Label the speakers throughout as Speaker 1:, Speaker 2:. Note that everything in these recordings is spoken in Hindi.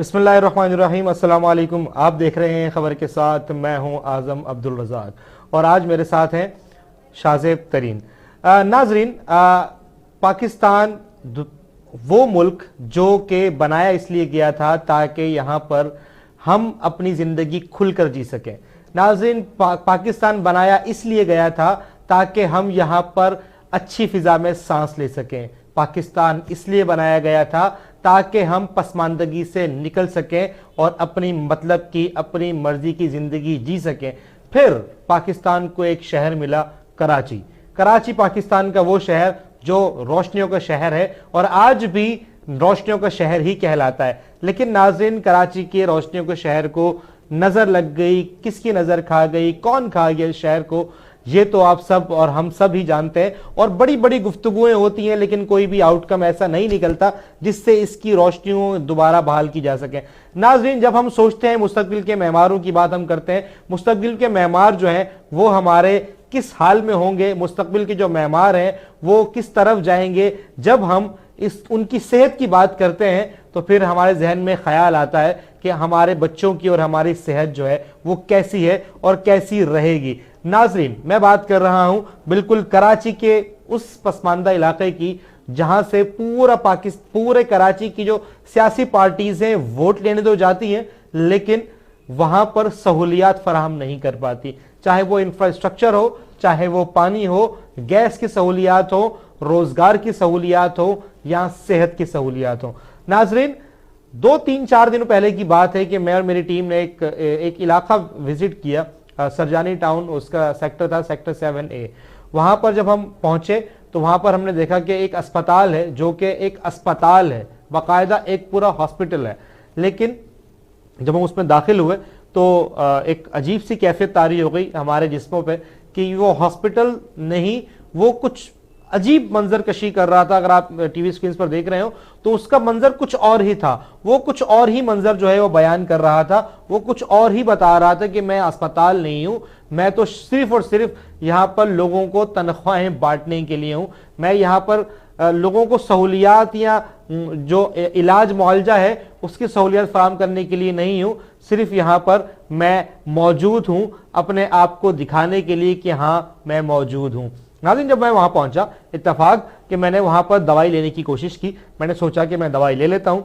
Speaker 1: बिस्मिल्लाहिर्रहमानिर्रहीम, अस्सलाम वालेकुम। आप देख रहे हैं खबर के साथ, मैं हूं आज़म अब्दुल रज़ाक और आज मेरे साथ हैं शाज़ेब तरीन। नाजरीन, पाकिस्तान वो मुल्क जो कि बनाया इसलिए गया था ताकि यहाँ पर हम अपनी ज़िंदगी खुलकर जी सकें। नाजरीन, पाकिस्तान बनाया इसलिए गया था ताकि हम यहाँ पर अच्छी फ़िज़ा में सांस ले सकें। पाकिस्तान इसलिए बनाया गया था ताकि हम पसमानदगी से निकल सकें और अपनी मतलब की, अपनी मर्जी की ज़िंदगी जी सकें। फिर पाकिस्तान को एक शहर मिला, कराची। कराची पाकिस्तान का वो शहर जो रोशनियों का शहर है और आज भी रोशनियों का शहर ही कहलाता है। लेकिन नाज़रीन, कराची के रोशनियों के शहर को नज़र लग गई, किसकी नज़र खा गई, कौन खा गया इस शहर को, ये तो आप सब और हम सब ही जानते हैं। और बड़ी बड़ी गुफ्तगुएं होती हैं लेकिन कोई भी आउटकम ऐसा नहीं निकलता जिससे इसकी रोशनियों दोबारा बहाल की जा सके। नाज़रीन, जब हम सोचते हैं मुस्तकबिल के मेहमारों की बात हम करते हैं, मुस्तकबिल के मेहमार जो हैं वो हमारे किस हाल में होंगे, मुस्तकबिल के जो मेहमार हैं वो किस तरफ जाएंगे, जब हम उनकी सेहत की बात करते हैं तो फिर हमारे जहन में ख्याल आता है कि हमारे बच्चों की और हमारी सेहत जो है वो कैसी है और कैसी रहेगी। नाजरीन, मैं बात कर रहा हूं बिल्कुल कराची के उस पसमानदा इलाके की जहां से पूरे कराची की जो सियासी पार्टीज हैं वोट लेने तो जाती हैं लेकिन वहां पर सहूलियात फराहम नहीं कर पाती, चाहे वो इंफ्रास्ट्रक्चर हो, चाहे वो पानी हो, गैस की सहूलियात हो, रोजगार की सहूलियात हो या सेहत की सहूलियात हो। नाजरीन, 2-3-4 दिन पहले की बात है कि मैं और मेरी टीम ने एक इलाका विजिट किया, सरजानी टाउन, उसका सेक्टर था सेक्टर 7A। वहां पर जब हम पहुंचे तो वहां पर हमने देखा कि एक अस्पताल है जो कि एक अस्पताल है, बाकायदा एक पूरा हॉस्पिटल है। लेकिन जब हम उसमें दाखिल हुए तो एक अजीब सी कैफियत तारी हो गई हमारे जिस्मों पे कि वो हॉस्पिटल नहीं, वो कुछ अजीब मंजर कशी कर रहा था। अगर आप टीवी स्क्रीन पर देख रहे हो तो उसका मंजर कुछ और ही था, वो कुछ और ही मंजर जो है वो बयान कर रहा था, वो कुछ और ही बता रहा था कि मैं अस्पताल नहीं हूं, मैं तो सिर्फ और सिर्फ यहां पर लोगों को तनख्वाहें बांटने के लिए हूं, मैं यहां पर लोगों को सहूलियात या जो इलाज मुआवजा है उसकी सहूलियत फराहम करने के लिए नहीं हूं, सिर्फ यहां पर मैं मौजूद हूं अपने आप को दिखाने के लिए कि हां मैं मौजूद हूं। नाज़रीन, जब मैं वहां पहुंचा, इत्तफाक कि मैंने वहां पर दवाई लेने की कोशिश की, मैंने सोचा कि मैं दवाई ले लेता हूं,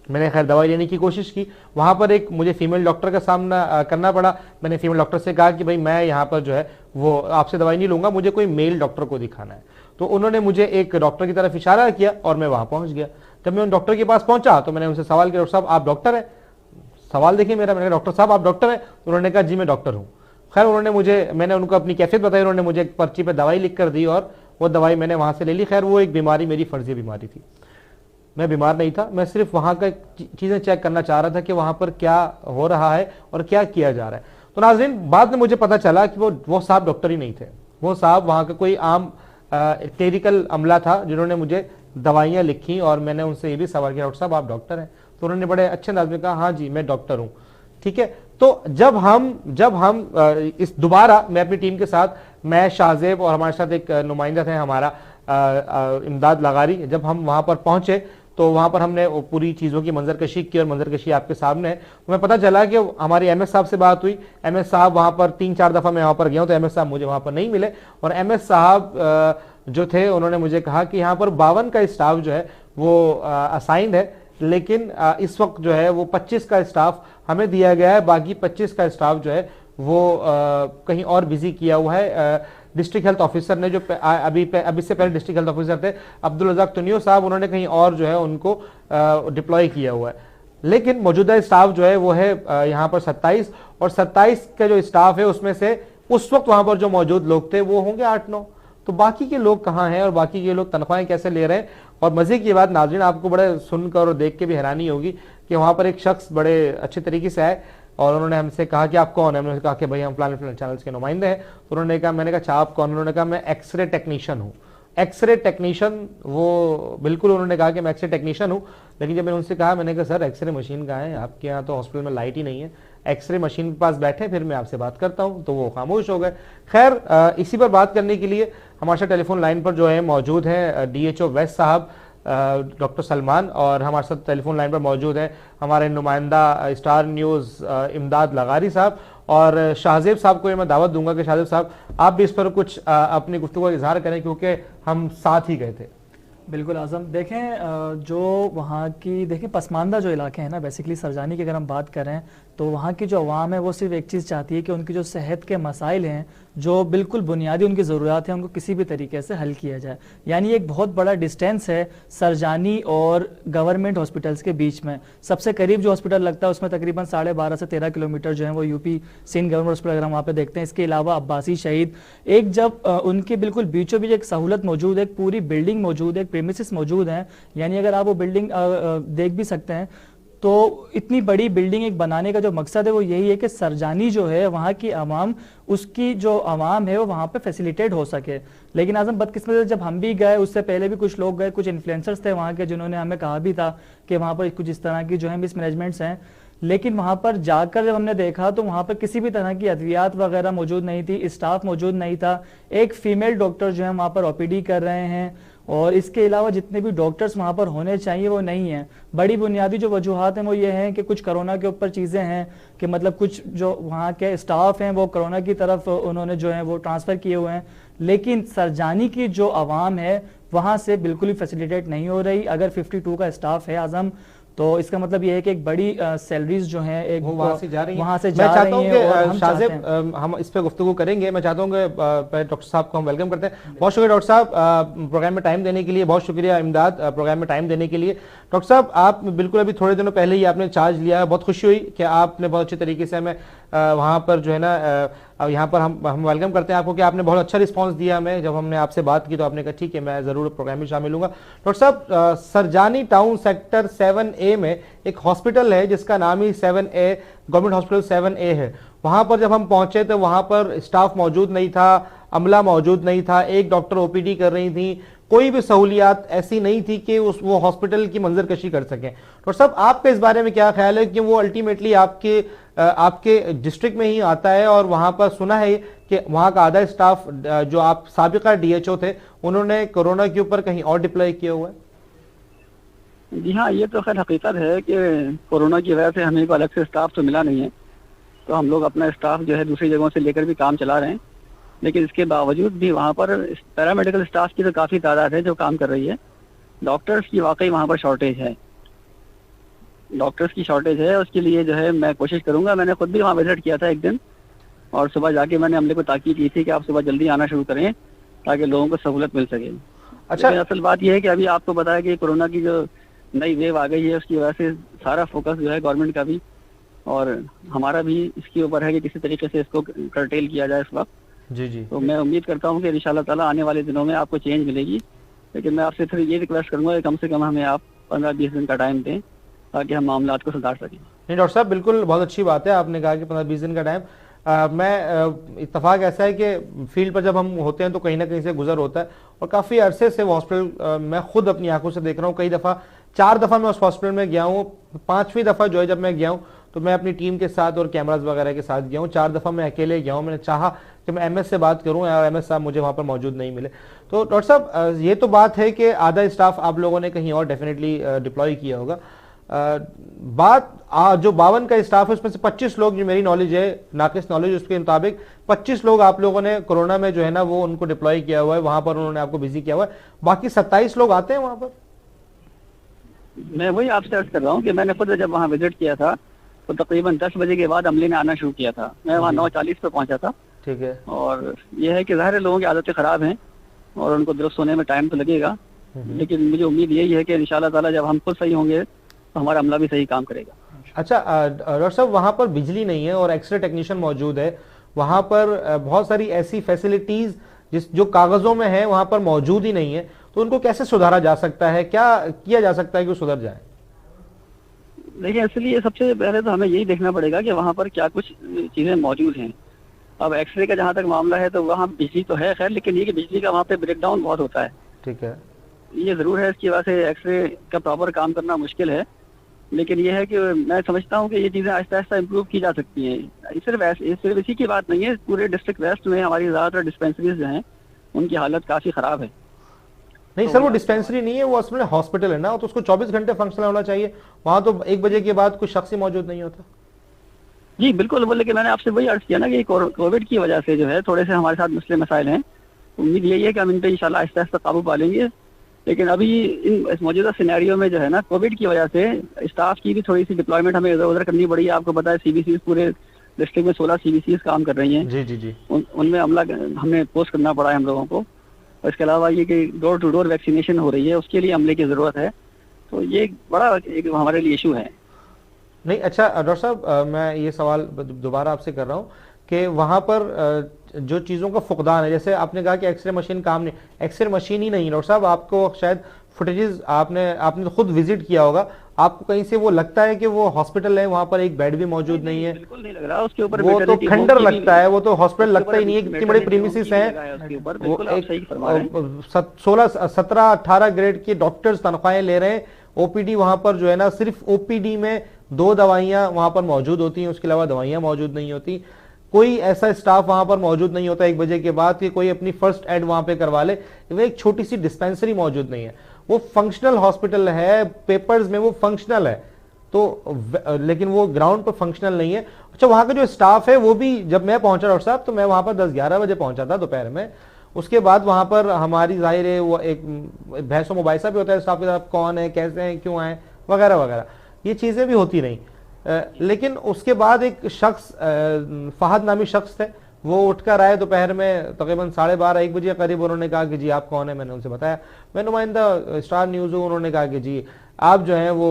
Speaker 1: मैंने खैर दवाई लेने की कोशिश की। वहां पर एक मुझे फीमेल डॉक्टर का सामना करना पड़ा। मैंने फीमेल डॉक्टर से कहा कि भाई मैं यहाँ पर जो है वो आपसे दवाई नहीं लूंगा, मुझे कोई मेल डॉक्टर को दिखाना है। तो उन्होंने मुझे एक डॉक्टर की तरफ इशारा किया और मैं वहां पहुंच गया। जब मैं उन डॉक्टर के पास पहुंचा तो मैंने उनसे सवाल किया, डॉक्टर साहब आप डॉक्टर हैं? सवाल देखिए मेरा, मैंने कहा डॉक्टर साहब आप डॉक्टर हैं? उन्होंने कहा जी मैं डॉक्टर हूँ। खैर मैंने उनको अपनी कैफियत बताई, उन्होंने मुझे एक पर्ची पे दवाई लिख कर दी और वो दवाई मैंने वहां से ले ली। खैर वो एक बीमारी मेरी फर्जी बीमारी थी, मैं बीमार नहीं था, मैं सिर्फ वहां का चीजें चेक करना चाह रहा था कि वहां पर क्या हो रहा है और क्या किया जा रहा है। तो नाज़रीन, बाद में मुझे पता चला कि वो साहब डॉक्टर ही नहीं थे, वो साहब वहां का कोई आम क्लेरिकल अमला था जिन्होंने मुझे दवाइयां लिखी और मैंने उनसे ये भी सवाल किया डॉक्टर साहब आप डॉक्टर हैं? तो उन्होंने बड़े अच्छे अंदाज में कहा हाँ जी मैं डॉक्टर हूँ। ठीक है, तो जब हम इस दोबारा मैं अपनी टीम के साथ, मैं शाज़ेब और हमारे साथ एक नुमाइंदा थे हमारा इमदाद लगारी, जब हम वहां पर पहुंचे तो वहां पर हमने पूरी चीज़ों की मंजरकशी की और मंजरकशी आपके सामने है। तो मैं पता चला कि हमारी एमएस साहब से बात हुई, एमएस साहब वहां पर 3-4 दफ़ा मैं वहां पर गया हूं तो एमएस साहब मुझे वहां पर नहीं मिले और एमएस साहब जो थे उन्होंने मुझे कहा कि यहाँ पर 52 का स्टाफ जो है वो असाइंड है, लेकिन इस वक्त जो है वो 25 का स्टाफ हमें दिया गया है, बाकी 25 का स्टाफ जो है वो कहीं और बिजी किया हुआ है। डिस्ट्रिक्ट हेल्थ ऑफिसर ने जो अभी से पहले डिस्ट्रिक्ट हेल्थ ऑफिसर थे अब्दुल रज़ाक तुनियो साहब, उन्होंने कहीं और जो है उनको डिप्लॉय किया हुआ है। लेकिन मौजूदा स्टाफ जो है वो है यहाँ पर 27 और 27 का जो स्टाफ है उसमें से उस वक्त वहां पर जो मौजूद लोग थे वो होंगे 8-9, तो बाकी के लोग कहाँ हैं और बाकी के लोग तनख्वाहें कैसे ले रहे हैं। और मजे की बात नाज़रीन, आपको बड़े सुनकर और देख के भी हैरानी होगी कि वहां पर एक शख्स बड़े अच्छे तरीके से आए और उन्होंने हमसे कहा कि आप कौन है? मैंने कहा कि भाई हम फलाने चैनल्स के नुमाइंदे हैं। तो उन्होंने कहा, मैंने कहा अच्छा आप कौन? उन्होंने कहा मैं एक्सरे टेक्नीशियन हूँ। एक्सरे टेक्नीशियन, वो बिल्कुल उन्होंने कहा कि मैं एक्सरे टेक्नीशियन हूँ, लेकिन जब मैंने उनसे कहा, मैंने कहा सर एक्सरे मशीन कहाँ है? आपके यहाँ तो हॉस्पिटल में लाइट ही नहीं है, एक्सरे मशीन के पास बैठे फिर मैं आपसे बात करता हूँ। तो वो खामोश हो गए। खैर इसी पर बात करने के लिए हमारे साथ टेलीफोन लाइन पर जो है मौजूद है DHO वेस्ट साहब डॉक्टर सलमान, और हमारे साथ टेलीफोन लाइन पर मौजूद है हमारे नुमाइंदा स्टार न्यूज़ इमदाद लगारी साहब। और शाहजेब साहब को ये मैं दावत दूंगा कि शाहजेब साहब आप भी इस पर कुछ अपनी गुफ्तगू का इजहार करें, क्योंकि हम साथ ही गए थे।
Speaker 2: बिल्कुल आज़म, देखें जो वहाँ की देखें पसमानदा जो इलाके हैं ना, बेसिकली सरजानी की अगर हम बात करें तो वहाँ की जो अवाम है वो सिर्फ एक चीज़ चाहती है कि उनकी जो सेहत के मसाइल हैं, जो बिल्कुल बुनियादी उनकी ज़रूरत है, उनको किसी भी तरीके से हल किया जाए। यानी एक बहुत बड़ा डिस्टेंस है सरजानी और गवर्नमेंट हॉस्पिटल्स के बीच में। सबसे करीब जो हॉस्पिटल लगता है उसमें तकरीबन 12.5 से 13 किलोमीटर जो है वो यूपी सिंध गवर्नमेंट हॉस्पिटल अगर हम वहाँ पे देखते हैं। इसके अलावा अब्बासी शहीद एक जब उनके बिल्कुल बीचों बीच एक सहूलत मौजूद है, एक पूरी बिल्डिंग मौजूद है, एक प्रीमिसेस मौजूद हैं। यानी अगर आप वो बिल्डिंग देख भी सकते हैं तो इतनी बड़ी बिल्डिंग एक बनाने का जो मकसद है वो यही है कि सरजानी जो है वहाँ की आवाम, उसकी जो आवाम है वो वहाँ पे फैसिलिटेट हो सके। लेकिन आजम बदकिस्मती से जब हम भी गए, उससे पहले भी कुछ लोग गए, कुछ इन्फ्लुएंसर्स थे वहाँ के जिन्होंने हमें कहा भी था कि वहाँ पर कुछ इस तरह की जो है मिसमैनेजमेंट्स हैं। लेकिन वहाँ पर जाकर जब हमने देखा तो वहाँ पर किसी भी तरह की अद्वियात वगैरह मौजूद नहीं थी, स्टाफ मौजूद नहीं था। एक फीमेल डॉक्टर जो है वहाँ पर ओपीडी कर रहे हैं, और इसके अलावा जितने भी डॉक्टर्स वहाँ पर होने चाहिए वो नहीं हैं। बड़ी बुनियादी जो वजूहात हैं वो ये हैं कि कुछ कोरोना के ऊपर चीज़ें हैं कि मतलब कुछ जो वहाँ के स्टाफ हैं वो कोरोना की तरफ उन्होंने जो है वो ट्रांसफ़र किए हुए हैं। लेकिन सरजानी की जो आवाम है वहाँ से बिल्कुल भी फैसिलिटेट नहीं हो रही। अगर 52 का स्टाफ है आजम, तो इसका मतलब ये है कि एक बड़ी सैलरीज जो है एक
Speaker 1: वहाँ से जा रही हैं।
Speaker 2: वहाँ से
Speaker 1: मैं
Speaker 2: जा
Speaker 1: चाहता
Speaker 2: रही
Speaker 1: हूँ
Speaker 2: हैं।
Speaker 1: कि शाहजेब हम इस पे गुफ्तगू करेंगे। मैं चाहता हूँ कि डॉक्टर साहब को हम वेलकम करते हैं। बहुत शुक्रिया डॉक्टर साहब प्रोग्राम में टाइम देने के लिए। बहुत शुक्रिया इमदाद प्रोग्राम में टाइम देने के लिए। डॉक्टर साहब आप बिल्कुल अभी थोड़े दिनों पहले ही आपने चार्ज लिया, बहुत खुशी हुई कि आपने बहुत अच्छे तरीके से हमें वहाँ पर जो है ना यहाँ पर हम वेलकम करते हैं आपको कि आपने बहुत अच्छा रिस्पांस दिया हमें। जब हमने आपसे बात की तो आपने कहा ठीक है मैं ज़रूर प्रोग्राम में शामिल हूँगा। डॉक्टर साहब सरजानी टाउन सेक्टर 7A में एक हॉस्पिटल है जिसका नाम ही 7A गवर्नमेंट हॉस्पिटल 7A है। वहाँ पर जब हम पहुँचे तो वहाँ पर स्टाफ मौजूद नहीं था, अमला मौजूद नहीं था, एक डॉक्टर ओपीडी कर रही थी, कोई भी सहूलियात ऐसी नहीं थी कि वो हॉस्पिटल की मंजरकशी कर सकें। डॉक्टर साहब आपका इस बारे में क्या ख्याल है कि वो अल्टीमेटली आपके डिस्ट्रिक्ट में ही आता है, और वहाँ पर सुना है कि वहाँ का आधा स्टाफ जो आप साबिका DHO थे उन्होंने कोरोना के ऊपर कहीं और डिप्लॉय किया हुआ है।
Speaker 3: जी हाँ, ये तो खैर हकीकत है कि कोरोना की वजह से हमें को अलग से स्टाफ तो मिला नहीं है, तो हम लोग अपना स्टाफ जो है दूसरी जगहों से लेकर भी काम चला रहे हैं। लेकिन इसके बावजूद भी वहाँ पर पैरामेडिकल स्टाफ की तो काफ़ी तादाद है जो काम कर रही है। डॉक्टर्स की वाकई वहाँ पर शॉर्टेज है, डॉक्टर्स की शॉर्टेज है। उसके लिए जो है मैं कोशिश करूँगा। मैंने खुद भी वहाँ विजिट किया था एक दिन, और सुबह जाके मैंने अमले को ताकीद की थी कि आप सुबह जल्दी आना शुरू करें ताकि लोगों को सहूलत मिल सके। अच्छा, असल बात यह है कि अभी आपको बताया कि कोरोना की जो नई वेव आ गई है उसकी वजह से सारा फोकस जो है गवर्नमेंट का भी और हमारा भी इसके ऊपर है कि किसी तरीके से इसको कर्टेल किया जाए इस वक्त।
Speaker 1: जी जी।
Speaker 3: तो मैं उम्मीद करता हूँ कि इंशाल्लाह ताला आने वाले दिनों में आपको चेंज मिलेगी। लेकिन मैं आपसे फिर ये रिक्वेस्ट करूँगा कि कम से कम हमें आप 15-20 दिन का टाइम दें ताकि हम मामलात को सुधार सकें।
Speaker 1: नहीं डॉक्टर साहब, बिल्कुल बहुत अच्छी बात है आपने कहा कि 15-20 दिन का टाइम। मैं इत्तेफाक ऐसा है कि फील्ड पर जब हम होते हैं तो कहीं ना कहीं से गुजर होता है, और काफ़ी अरसे से वो हॉस्पिटल मैं खुद अपनी आंखों से देख रहा हूँ। कई दफ़ा 4 दफ़ा मैं उस हॉस्पिटल में गया हूँ। 5वीं दफ़ा जो है जब मैं गया हूँ तो मैं अपनी टीम के साथ और कैमराज वगैरह के साथ गया हूँ। 4 दफ़ा मैं अकेले गया हूँ। मैंने चाहा कि मैं MS से बात करूँ और MS साहब मुझे वहाँ पर मौजूद नहीं मिले। तो डॉक्टर साहब ये तो बात है कि आधा स्टाफ आप लोगों ने कहीं और डेफिनेटली डिप्लॉय किया होगा। बात जो 52 का स्टाफ है उसमें से 25 लोग, जो मेरी नॉलेज है नाकिस नॉलेज उसके मुताबिक 25 लोग आप लोगों ने कोरोना में जो है ना वो उनको डिप्लॉय किया हुआ है, वहां पर उन्होंने आपको बिजी किया हुआ है। बाकी 27 लोग आते हैं वहां पर।
Speaker 3: मैं वही आपसे अर्ज कर रहा हूँ कि मैंने खुद जब वहाँ विजिट किया था तो तकरीबन 10 बजे के बाद अमले ने आना शुरू किया था। मैं वहाँ 9:40 पे पहुंचा था। ठीक है। और यह है कि ज़ाहिर लोगों की आदतें ख़राब हैं और उनको दुरुस्त होने में टाइम तो लगेगा, लेकिन मुझे उम्मीद यही है कि इंशाल्लाह ताला जब हम खुद सही होंगे तो हमारा अमला भी सही काम करेगा।
Speaker 1: अच्छा डॉक्टर साहब, वहाँ पर बिजली नहीं है और एक्सरे टेक्नीशियन मौजूद है, वहाँ पर बहुत सारी ऐसी फैसिलिटीज़ जो कागज़ों में है वहाँ पर मौजूद ही नहीं है, तो उनको कैसे सुधारा जा सकता है, क्या किया जा सकता है कि वो सुधर जाए?
Speaker 3: देखिए, इसलिए सबसे पहले तो हमें यही देखना पड़ेगा कि वहाँ पर क्या कुछ चीज़ें मौजूद हैं। अब एक्सरे का जहाँ तक मामला है तो वहाँ बिजली तो है खैर, लेकिन ये कि बिजली का वहाँ पे ब्रेकडाउन बहुत होता है। ठीक है, ये ज़रूर है। इसकी वजह से एक्सरे का प्रॉपर काम करना मुश्किल है, लेकिन ये है कि मैं समझता हूँ कि ये चीज़ें आहिस्ता आहिस्ता इम्प्रूव की जा सकती हैं। सिर्फ इसी की बात नहीं है, पूरे डिस्ट्रिक्ट वेस्ट में हमारी ज़्यादातर डिस्पेंसरीज जो हैं उनकी हालत काफ़ी ख़राब है।
Speaker 1: नहीं सर, वो डिस्पेंसरी नहीं है, वो असल में हॉस्पिटल है ना, तो उसको 24 घंटे फंक्शनल होना चाहिए। वहां तो 1 बजे के बाद कोई शख्स ही मौजूद नहीं होता।
Speaker 3: जी बिल्कुल, बोले कि मैंने आपसे वही अर्ज किया ना कि कोविड की वजह से जो है थोड़े से हमारे साथ मसले मसाइल हैं। उम्मीद यही है कि हम इन पे इंशाल्लाह आहिस्ता आहिस्ता काबू पा लेंगे। लेकिन अभी इस मौजूदा सिनेरियो में जो है ना, कोविड की वजह से स्टाफ की भी थोड़ी सी डिप्लॉयमेंट हमें इधर उधर करनी पड़ी है। आपको पता है CBCs पूरे डिस्ट्रिक्ट में 16 CBCs काम कर रही हैं।
Speaker 1: जी जी जी।
Speaker 3: उनमें अमला हमें पोस्ट करना पड़ा है हम लोगों को। और इसके अलावा ये कि डोर टू डोर वैक्सीनेशन हो रही है, उसके लिए अमले की ज़रूरत है। तो ये एक बड़ा एक हमारे लिए इशू है।
Speaker 1: नहीं अच्छा डॉक्टर साहब, मैं ये सवाल दोबारा आपसे कर रहा हूँ कि वहाँ पर जो चीज़ों का फुकदान है, जैसे आपने कहा कि एक्सरे मशीन काम नहीं, एक्सरे मशीन ही नहीं डॉक्टर साहब, आपको शायद फुटेजेस आपने तो खुद विजिट किया होगा, आपको कहीं से वो लगता है कि वो हॉस्पिटल है, वहाँ पर एक बेड भी मौजूद नहीं है?
Speaker 3: बिल्कुल नहीं लग रहा उसके ऊपर,
Speaker 1: वो तो खंडर लगता है, वो तो हॉस्पिटल लगता ही नहीं है। कितनी बड़ी प्रीमिसेस है, वो एक 16 17 18 ग्रेड के डॉक्टर्स तनख्वाहें ले रहे हैं। OPD वहां पर जो है ना, सिर्फ OPD में 2 दवाइयां वहां पर मौजूद होती हैं, उसके अलावा दवाइयां मौजूद नहीं होती। कोई ऐसा स्टाफ वहां पर मौजूद नहीं होता 1 बजे के बाद कि कोई अपनी फर्स्ट एड वहां पे करवा ले। वो एक छोटी सी डिस्पेंसरी मौजूद नहीं है। वो फंक्शनल हॉस्पिटल है, पेपर्स में वो फंक्शनल है, तो लेकिन वो ग्राउंड पर फंक्शनल नहीं है। अच्छा, वहां का जो स्टाफ है वो भी, जब मैं पहुंचा डॉक्टर साहब, तो मैं वहां पर 10-11 बजे पहुंचा था दोपहर में। उसके बाद वहां पर हमारी जाहिर है वो एक बहस मुबाहिसा भी होता है स्टाफ के साथ, कौन है, कैसे हैं, क्यों आए, वगैरह वगैरह, ये चीजें भी होती नहीं। लेकिन उसके बाद एक शख्स, फहद नामी शख्स थे, वो उठकर आए दोपहर में तकरीबन 12:30-1 बजे करीब। उन्होंने कहा कि जी आप कौन है? मैंने उनसे बताया मैं नुमाइंदा स्टार न्यूज़ हूँ। उन्होंने कहा कि जी आप जो हैं वो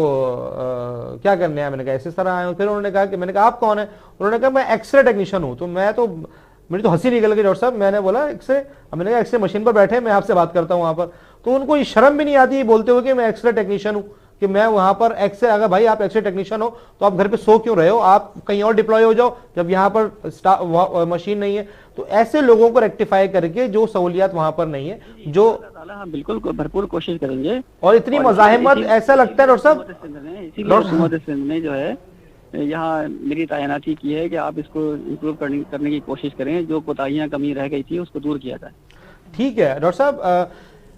Speaker 1: क्या करने आए? मैंने कहा इस तरह आए हूँ। फिर उन्होंने कहा कि, मैंने कहा आप कौन है? उन्होंने कहा मैं एक्सरे टेक्नीशियन हूँ। तो मेरी तो हंसी निकल गई डॉक्टर साहब। मैंने बोला एक्सरे? मैंने कहा एक्सरे मशीन पर बैठे, मैं आपसे बात करता हूँ वहाँ पर। तो उनको ये शर्म भी नहीं आती बोलते हुए कि मैं एक्सरे टेक्नीशियन हूँ, कि मैं वहां पर एक्सरे, अगर भाई आप एक्सरे टेक्नीशियन हो तो आप घर पे सो क्यों रहे हो? आप कहीं और डिप्लॉय हो जाओ जब यहाँ पर मशीन नहीं है। तो ऐसे लोगों को रेक्टिफाई करके जो सहूलियात वहां पर नहीं है, जो
Speaker 3: हम बिल्कुल भरपूर कोशिश करेंगे।
Speaker 1: और इतनी मज़ाहिमत, ऐसा लगता है डॉक्टर साहब,
Speaker 3: इसीलिए सिंध ने जो है यहाँ मेरी तैनाती की है कि आप इसको इम्प्रूव करने की कोशिश करें, जो कोताहियां कमी रह गई थी उसको दूर किया जाए।
Speaker 1: ठीक है डॉक्टर साहब,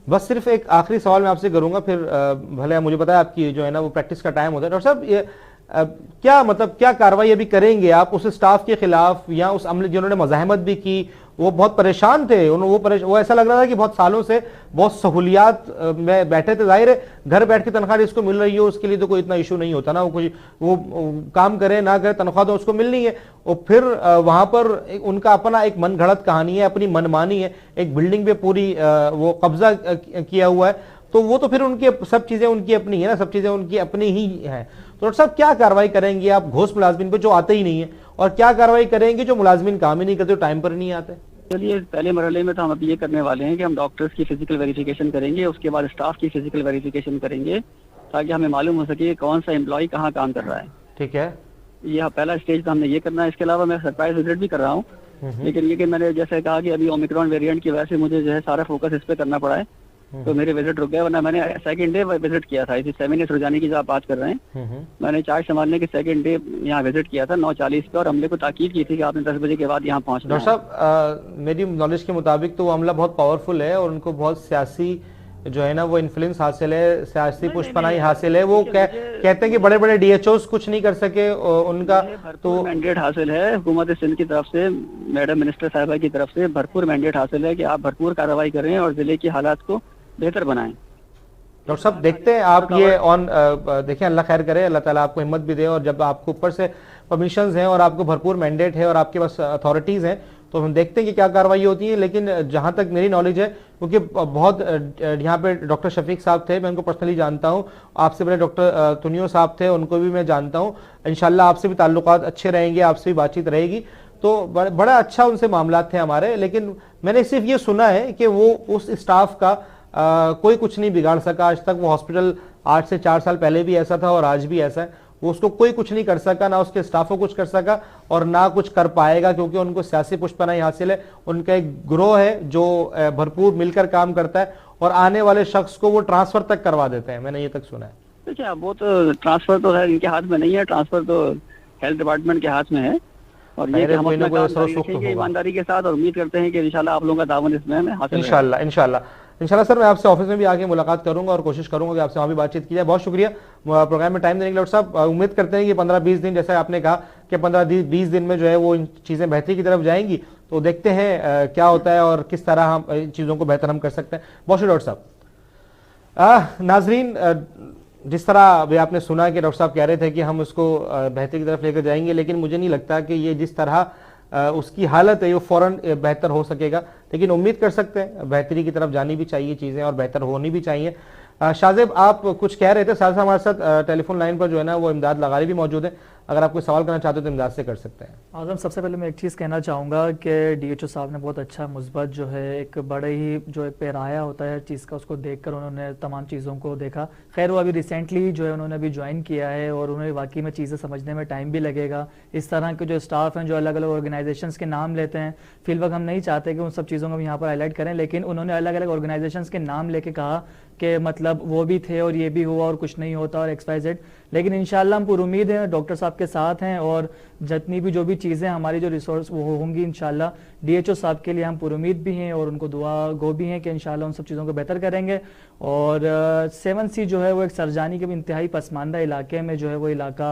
Speaker 1: बस सिर्फ एक आखिरी सवाल मैं आपसे करूंगा, फिर भले मुझे पता है आपकी जो है ना वो प्रैक्टिस का टाइम होता है। डॉक्टर साहब, ये क्या मतलब क्या कार्रवाई अभी करेंगे आप उस स्टाफ के खिलाफ, या उस अमले जिन्होंने मज़ाहमत भी की? वो बहुत परेशान थे, वो ऐसा लग रहा था कि बहुत सालों से बहुत सहूलियात में बैठे थे। जाहिर है घर बैठ के तनख्वाह जिसको मिल रही हो उसके लिए तो कोई इतना इशू नहीं होता ना, वो काम करे ना करे, तनख्वाह तो उसको मिलनी है। और फिर वहां पर उनका अपना एक मन घड़त कहानी है, अपनी मनमानी है, एक बिल्डिंग पे पूरी वो कब्जा किया हुआ है। तो वो तो फिर उनकी सब चीजें उनकी अपनी है ना, सब चीजें उनकी अपनी ही है। तो डॉक्टर साहब क्या कार्रवाई करेंगे आप घोष मुलाजमीन पे जो आते ही नहीं है, और क्या कार्रवाई करेंगे जो मुलाजमीन काम ही नहीं करते, टाइम पर नहीं आते?
Speaker 3: चलिए, पहले मरहले में तो हम अभी ये करने वाले हैं कि हम डॉक्टर्स की फिजिकल वेरिफिकेशन करेंगे, उसके बाद स्टाफ की फिजिकल वेरिफिकेशन करेंगे, ताकि हमें मालूम हो सके कौन सा एम्प्लॉय कहाँ काम कर रहा है।
Speaker 1: ठीक है,
Speaker 3: ये पहला स्टेज तो हमने ये करना है। इसके अलावा मैं सरप्राइज विजिट भी कर रहा हूँ, लेकिन ये कि मैंने जैसे कहा कि अभी ओमिक्रॉन वेरिएंट की वजह से मुझे जो है सारा फोकस इस पे करना पड़ा है, तो मेरे विजिट रुक गए। वरना मैंने सेकंड डे विजिट किया था, इसी सेमिनेट रुझाने की जो आप बात कर रहे हैं, मैंने चार्ज संभालने के सेकंड डे यहाँ विजिट किया था 9:40 पे, और अमले को ताकीद की थी कि आपने 10 बजे के बाद यहाँ पहुंचना है।
Speaker 1: डॉक्टर साहब, मेरी नॉलेज के मुताबिक तो वो अमला बहुत पावरफुल है और उनको बहुत सियासी जो है ना वो इन्फ्लुएंस हासिल है, सियासी पुष्पनाई हासिल है। वो कहते हैं कि बड़े बड़े DHOs कुछ नहीं कर सके उनका, तो
Speaker 3: मैंडेट हासिल है हुकूमत सिंध की तरफ से, मैडम मिनिस्टर साहिबा की तरफ से भरपूर मैंडेट हासिल है कि आप भरपूर कार्रवाई करें और जिले की हालात को बेहतर बनाएं।
Speaker 1: डॉक्टर साहब देखते हैं आप ये देखें, अल्लाह खैर करे, अल्लाह ताला आपको हिम्मत भी दे, और जब आपको ऊपर से परमिशंस हैं और आपको भरपूर मैंडेट है और आपके पास अथॉरिटीज़ हैं, तो हम देखते हैं कि क्या कार्रवाई होती है। लेकिन जहां तक मेरी नॉलेज है, क्योंकि बहुत यहाँ पे डॉक्टर शफीक साहब थे, मैं उनको पर्सनली जानता हूँ, आपसे पहले डॉक्टर तुनियो साहब थे, उनको भी मैं जानता हूँ। इंशाल्लाह आपसे भी ताल्लुकात अच्छे रहेंगे, आपसे भी बातचीत रहेगी, तो बड़ा अच्छा उनसे मामला थे हमारे। लेकिन मैंने सिर्फ ये सुना है कि वो उस स्टाफ का कोई कुछ नहीं बिगाड़ सका आज तक। वो हॉस्पिटल 8 से 4 साल पहले भी ऐसा था और आज भी ऐसा है। वो उसको कोई कुछ नहीं कर सका, ना उसके स्टाफ को कुछ कर सका और ना कुछ कर पाएगा, क्योंकि उनको सियासी पुष्पनाई हासिल है। उनका एक ग्रोह है जो भरपूर मिलकर काम करता है और आने वाले शख्स को वो ट्रांसफर तक करवा देते हैं, मैंने ये तक सुना है।
Speaker 3: देखिए, वो तो ट्रांसफर तो है इनके हाथ में नहीं है, ट्रांसफर तो हेल्थ डिपार्टमेंट के हाथ में है। और ये हम अपना काम जारी रखेंगे ईमानदारी के साथ, और उम्मीद करते हैं कि इंशाल्लाह आप लोगों का दामन इसमें हमें हासिल
Speaker 1: इंशाल्लाह। इंशाल्लाह सर मैं आपसे ऑफिस में भी आके मुलाकात करूंगा और कोशिश करूंगा कि आपसे वहाँ भी बातचीत की जाए। बहुत शुक्रिया प्रोग्राम में टाइम देने के लिए डॉक्टर साहब। उम्मीद करते हैं कि 15-20 दिन, जैसा आपने कहा कि 15-20 दिन में जो है वो इन चीज़ें बेहतरी की तरफ जाएंगी, तो देखते हैं क्या होता है और किस तरह हम इन चीज़ों को बेहतर हम कर सकते हैं। बहुत शुक्रिया डॉक्टर साहब। नाजरीन, जिस तरह अभी आपने सुना कि डॉक्टर साहब कह रहे थे कि हम उसको बेहतरी की तरफ लेकर जाएंगे, लेकिन मुझे नहीं लगता कि ये जिस तरह उसकी हालत है वो फौरन बेहतर हो सकेगा, लेकिन उम्मीद कर सकते हैं बेहतरी की तरफ जानी भी चाहिए चीज़ें और बेहतर होनी भी चाहिए। शाहजेब, आप कुछ कह रहे थे, साथ साथ हमारे साथ टेलीफोन लाइन पर जो है ना वो इमदाद लगारी भी मौजूद है। अगर आप कोई सवाल करना चाहते हो तो इमदाद से कर सकते हैं।
Speaker 2: आजम, सबसे पहले मैं एक चीज़ कहना चाहूँगा कि डीएचओ साहब ने बहुत अच्छा मुस्बत जो है एक बड़े ही जो एक पैराया होता है चीज़ का, उसको देखकर उन्होंने तमाम चीज़ों को देखा। खैर वो अभी रिसेंटली जो है उन्होंने अभी ज्वाइन किया है और उन्हें वाकई में चीज़ें समझने में टाइम भी लगेगा। इस तरह के जो स्टाफ हैं जो अलग अलग ऑर्गेनाइजेशंस के नाम लेते हैं, फिल वक्त हम नहीं चाहते कि उन सब चीज़ों को हम यहाँ पर हाईलाइट करें, लेकिन उन्होंने अलग अलग ऑर्गेनाइजेशंस के नाम लेके कहा कि मतलब वो भी थे और ये भी हुआ और कुछ नहीं होता और XYZ। लेकिन इंशाल्लाह हम पूरी उम्मीद है डॉक्टर साहब के साथ हैं और जितनी भी जो भी चीज़ें हमारी जो रिसोर्स वो होंगी इंशाल्लाह डीएचओ साहब के लिए हम पूरी उम्मीद भी हैं और उनको दुआ गो भी हैं कि इंशाल्लाह उन सब चीज़ों को बेहतर करेंगे। और 7C जो है वो एक सरजानी के भी इंतहाई पसमानदा इलाके में जो है वो इलाका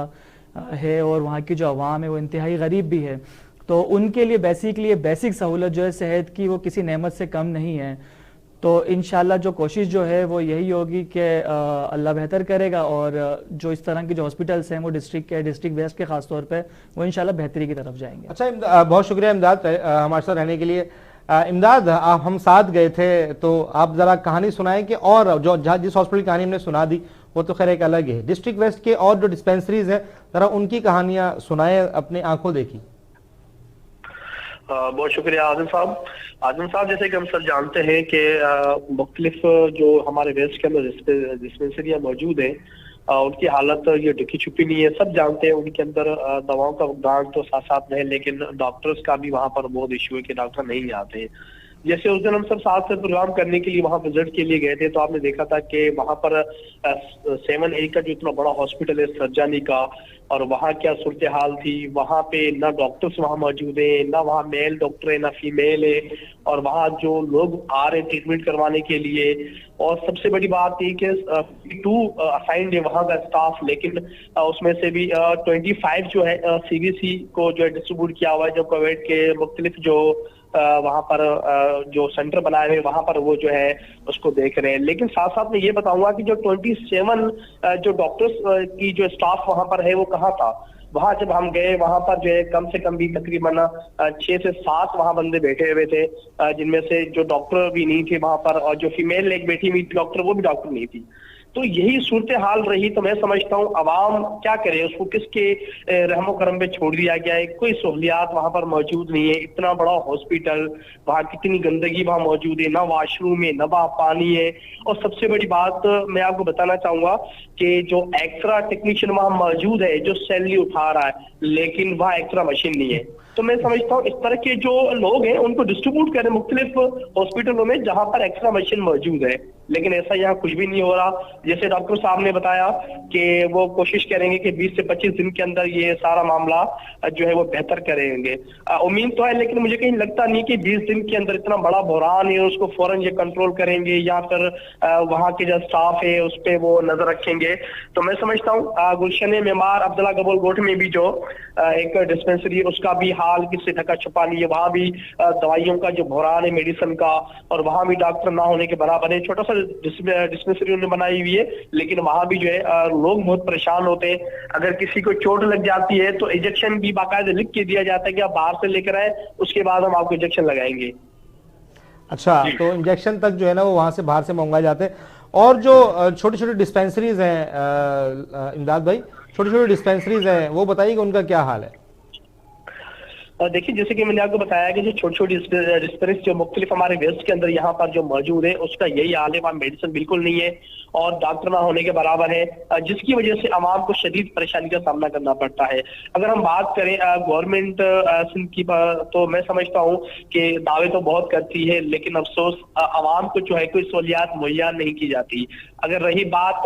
Speaker 2: है और वहाँ की जो आवाम है वो इंतहाई गरीब भी है, तो उनके लिए बेसिकली बेसिक सहूलत जो है सेहत की वो किसी नेमत से कम नहीं है। तो इंशाल्लाह जो कोशिश जो है वो यही होगी कि अल्लाह बेहतर करेगा और जो इस तरह के जो हॉस्पिटल्स हैं वो डिस्ट्रिक्ट वेस्ट के खास तौर पे वो इंशाल्लाह बेहतरी की तरफ जाएंगे।
Speaker 1: अच्छा, बहुत शुक्रिया इमदाद हमारे साथ रहने के लिए। इमदाद, आप हम साथ गए थे, तो आप जरा कहानी सुनाएं कि और जो जिस हॉस्पिटल की कहानी हमने सुना दी वो तो खैर एक अलग है, डिस्ट्रिक्ट वेस्ट के और जो डिस्पेंसरीज हैं जरा उनकी कहानियां सुनाएं, अपनी आंखों देखी।
Speaker 4: बहुत शुक्रिया आजम साहब। आजम साहब, जैसे कि हम सब जानते हैं कि मुख्तलिफ जो हमारे वेस्ट के अंदर डिस्पेंसरियाँ मौजूद हैं उनकी हालत ये ढुकी छुपी नहीं है। सब जानते हैं उनके अंदर दवाओं का भुगतान तो साथ साथ है, लेकिन डॉक्टर्स का भी वहाँ पर बहुत इशू है कि डॉक्टर नहीं आते हैं। जैसे उस दिन हम सब साथ से प्रोग्राम करने के लिए वहाँ विजिट के लिए गए थे, तो आपने देखा था कि वहाँ पर 7A का जो इतना बड़ा हॉस्पिटल है सर्जानी का, और वहाँ क्या सूरत हाल थी। वहाँ पे ना डॉक्टर्स वहाँ मौजूद है, ना वहाँ मेल डॉक्टर है ना फीमेल है, और वहाँ जो लोग आ रहे ट्रीटमेंट करवाने के लिए, और सबसे बड़ी बात ये कि 2 असाइंड है वहाँ का स्टाफ, लेकिन उसमें से भी 25 जो है CVC को जो है डिस्ट्रीब्यूट किया हुआ है, जो कोविड के मुख्तलिफ जो वहाँ पर जो सेंटर बनाए हुए वहाँ पर वो जो है उसको देख रहे हैं। लेकिन साथ साथ मैं ये बताऊंगा कि जो 27 जो डॉक्टर्स की जो स्टाफ वहाँ पर है वो कहाँ था। वहाँ जब हम गए वहाँ पर जो है कम से कम भी तकरीबन 6 से 7 वहाँ बंदे बैठे हुए थे, जिनमें से जो डॉक्टर भी नहीं थे वहाँ पर, और जो फीमेल एक बैठी हुई डॉक्टर वो भी डॉक्टर नहीं थी। तो यही सूरत हाल रही। तो मैं समझता हूँ अवाम क्या करे, उसको किसके रहमो करम पे छोड़ दिया गया है। कोई सहूलियात वहाँ पर मौजूद नहीं है। इतना बड़ा हॉस्पिटल, वहाँ कितनी गंदगी वहाँ मौजूद है, ना वॉशरूम है ना वहाँ पानी है। और सबसे बड़ी बात मैं आपको बताना चाहूंगा कि जो एक्सरा टेक्नीशियन वहाँ मौजूद है जो सैलरी उठा रहा है, लेकिन वहाँ एक्सरा मशीन नहीं है। तो मैं समझता हूँ इस तरह के जो लोग हैं उनको डिस्ट्रीब्यूट करें मुख्तलिफ हॉस्पिटलों में जहां पर एक्स्ट्रा मशीन मौजूद है, लेकिन ऐसा यहाँ कुछ भी नहीं हो रहा। जैसे डॉक्टर साहब ने बताया कि वो कोशिश करेंगे कि 20 से 25 दिन के अंदर ये सारा मामला जो है वो बेहतर करेंगे। उम्मीद तो है, लेकिन मुझे कहीं लगता नहीं कि 20 दिन के अंदर इतना बड़ा बुहरान है उसको फौरन ये कंट्रोल करेंगे, या फिर वहाँ के जो स्टाफ है उस पर वो नजर रखेंगे। तो मैं समझता हूँ गुलशन मेमार अब्दुल्ला गबोल गोठ में भी जो एक डिस्पेंसरी उसका भी हाल किससे ढका छुपा नहीं है। वहाँ भी दवाइयों का जो बुहरान है मेडिसिन का, और वहाँ भी डॉक्टर ना होने के बराबर है। छोटा सा डिस्पेंसरी उन्होंने बनाई हुई है, लेकिन वहाँ भी जो है लोग बहुत परेशान होते हैं। अगर किसी को चोट लग जाती है तो इंजेक्शन भी बाकायदा लिख के दिया जाता है कि आप बाहर से लेकर आए, उसके बाद हम आपको इंजेक्शन लगाएंगे।
Speaker 1: अच्छा, तो इंजेक्शन तक जो है ना वो वहाँ से बाहर से मंगवाए जाते हैं। और जो छोटी छोटी डिस्पेंसरीज हैं इमदाद भाई, छोटी छोटी डिस्पेंसरीज हैं, वो बताइए कि उनका क्या हाल है।
Speaker 4: देखिए, जैसे कि मैंने आपको बताया कि जो छोटी छोटी डिस्पेंसरी जो मुख्तलिफ हमारे वेस्ट के अंदर यहाँ पर जो मौजूद है उसका यही हाल है। वहाँ मेडिसिन बिल्कुल नहीं है और डॉक्टर ना होने के बराबर है, जिसकी वजह से आवाम को शदीद परेशानी का सामना करना पड़ता है। अगर हम बात करें गवर्नमेंट सिंध की, तो मैं समझता हूँ कि दावे तो बहुत करती है, लेकिन अफसोस आवाम को जो है कोई सहूलियात मुहैया नहीं की जाती। अगर रही बात,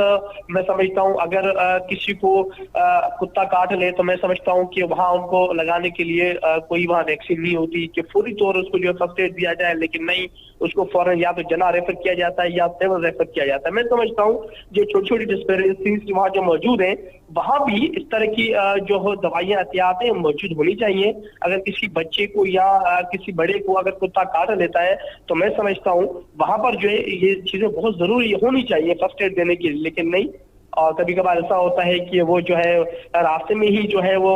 Speaker 4: मैं समझता हूँ अगर किसी को कुत्ता काट ले तो मैं समझता हूँ कि वहाँ उनको लगाने के लिए कोई वहाँ वैक्सीन नहीं होती कि फौरी तौर उसको जो फर्स्ट एड दिया जाए, लेकिन नहीं, उसको फौरन या तो जना रेफर किया जाता है या तेवर रेफर किया जाता है। मैं समझता हूँ जो छोटी छोटी डिस्पेरिटीज वहाँ जो मौजूद हैं, वहाँ भी इस तरह की जो दवाइयाँ एहतियातें मौजूद होनी चाहिए। अगर किसी बच्चे को या किसी बड़े को अगर कुत्ता काट लेता है तो मैं समझता हूँ वहां पर जो है ये चीजें बहुत जरूरी होनी चाहिए फर्स्ट एड देने की, लेकिन नहीं। और कभी कभार ऐसा होता है कि वो जो है रास्ते में ही जो है वो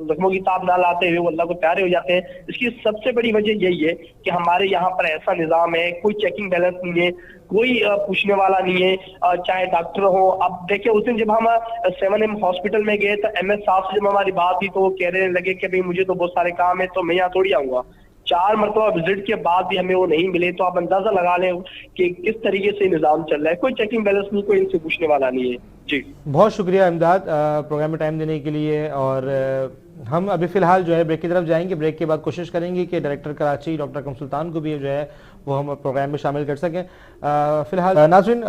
Speaker 4: जख्मों की ताब ना लाते हुए वो अल्लाह को प्यारे हो जाते हैं। इसकी सबसे बड़ी वजह यही है कि हमारे यहाँ पर ऐसा निजाम है, कोई चेकिंग बैलेंस नहीं है, कोई पूछने वाला नहीं है, चाहे डॉक्टर हो। अब देखिए उस दिन जब हम 7M हॉस्पिटल में गए तो MS साहब से जब हमारी बात हुई तो वो कहने लगे कि भाई मुझे तो बहुत सारे काम है तो मैं यहाँ थोड़ी आऊंगा। 4 मरतबा विजिट के बाद भी हमें वो नहीं मिले, तो आप अंदाजा लगा लें कि किस तरीके से निजाम चल रहा है। कोई चेकिंग बैलेंस नहीं, कोई इनसे पूछने वाला नहीं है। जी
Speaker 1: बहुत शुक्रिया इमदाद प्रोग्राम में टाइम देने के लिए। और हम अभी फिलहाल जो है ब्रेक की तरफ जाएंगे। ब्रेक के बाद कोशिश करेंगे कि डायरेक्टर कराची डॉक्टर अकरम सुल्तान को भी जो है वो हम प्रोग्राम में शामिल कर सकें। फिलहाल नाज़रीन,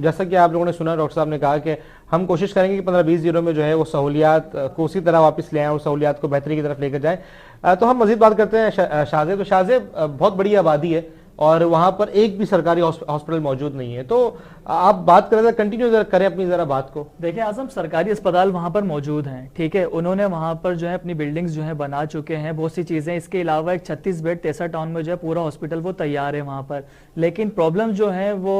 Speaker 1: जैसा कि आप लोगों ने सुना, डॉक्टर साहब ने कहा कि हम कोशिश करेंगे कि 15-20 दिनों में जो है वो सहूलियात को उसी तरह वापस ले आएँ और सहूलियात को बेहतरी की तरफ लेकर जाएँ। तो हम मजीद बात करते हैं शाहजेब। तो शाहजेब बहुत बड़ी आबादी है और वहाँ पर एक भी सरकारी हॉस्पिटल मौजूद नहीं है, तो आप बात करें, कंटिन्यू करें अपनी जरा बात को।
Speaker 2: देखिए आजम, सरकारी अस्पताल वहाँ पर मौजूद हैं, ठीक है, उन्होंने वहाँ पर जो है अपनी बिल्डिंग्स जो है बना चुके हैं, बहुत सी चीज़ें। इसके अलावा एक 36 बेड तेसा टाउन में जो है पूरा हॉस्पिटल वो तैयार है वहाँ पर। लेकिन प्रॉब्लम जो है वो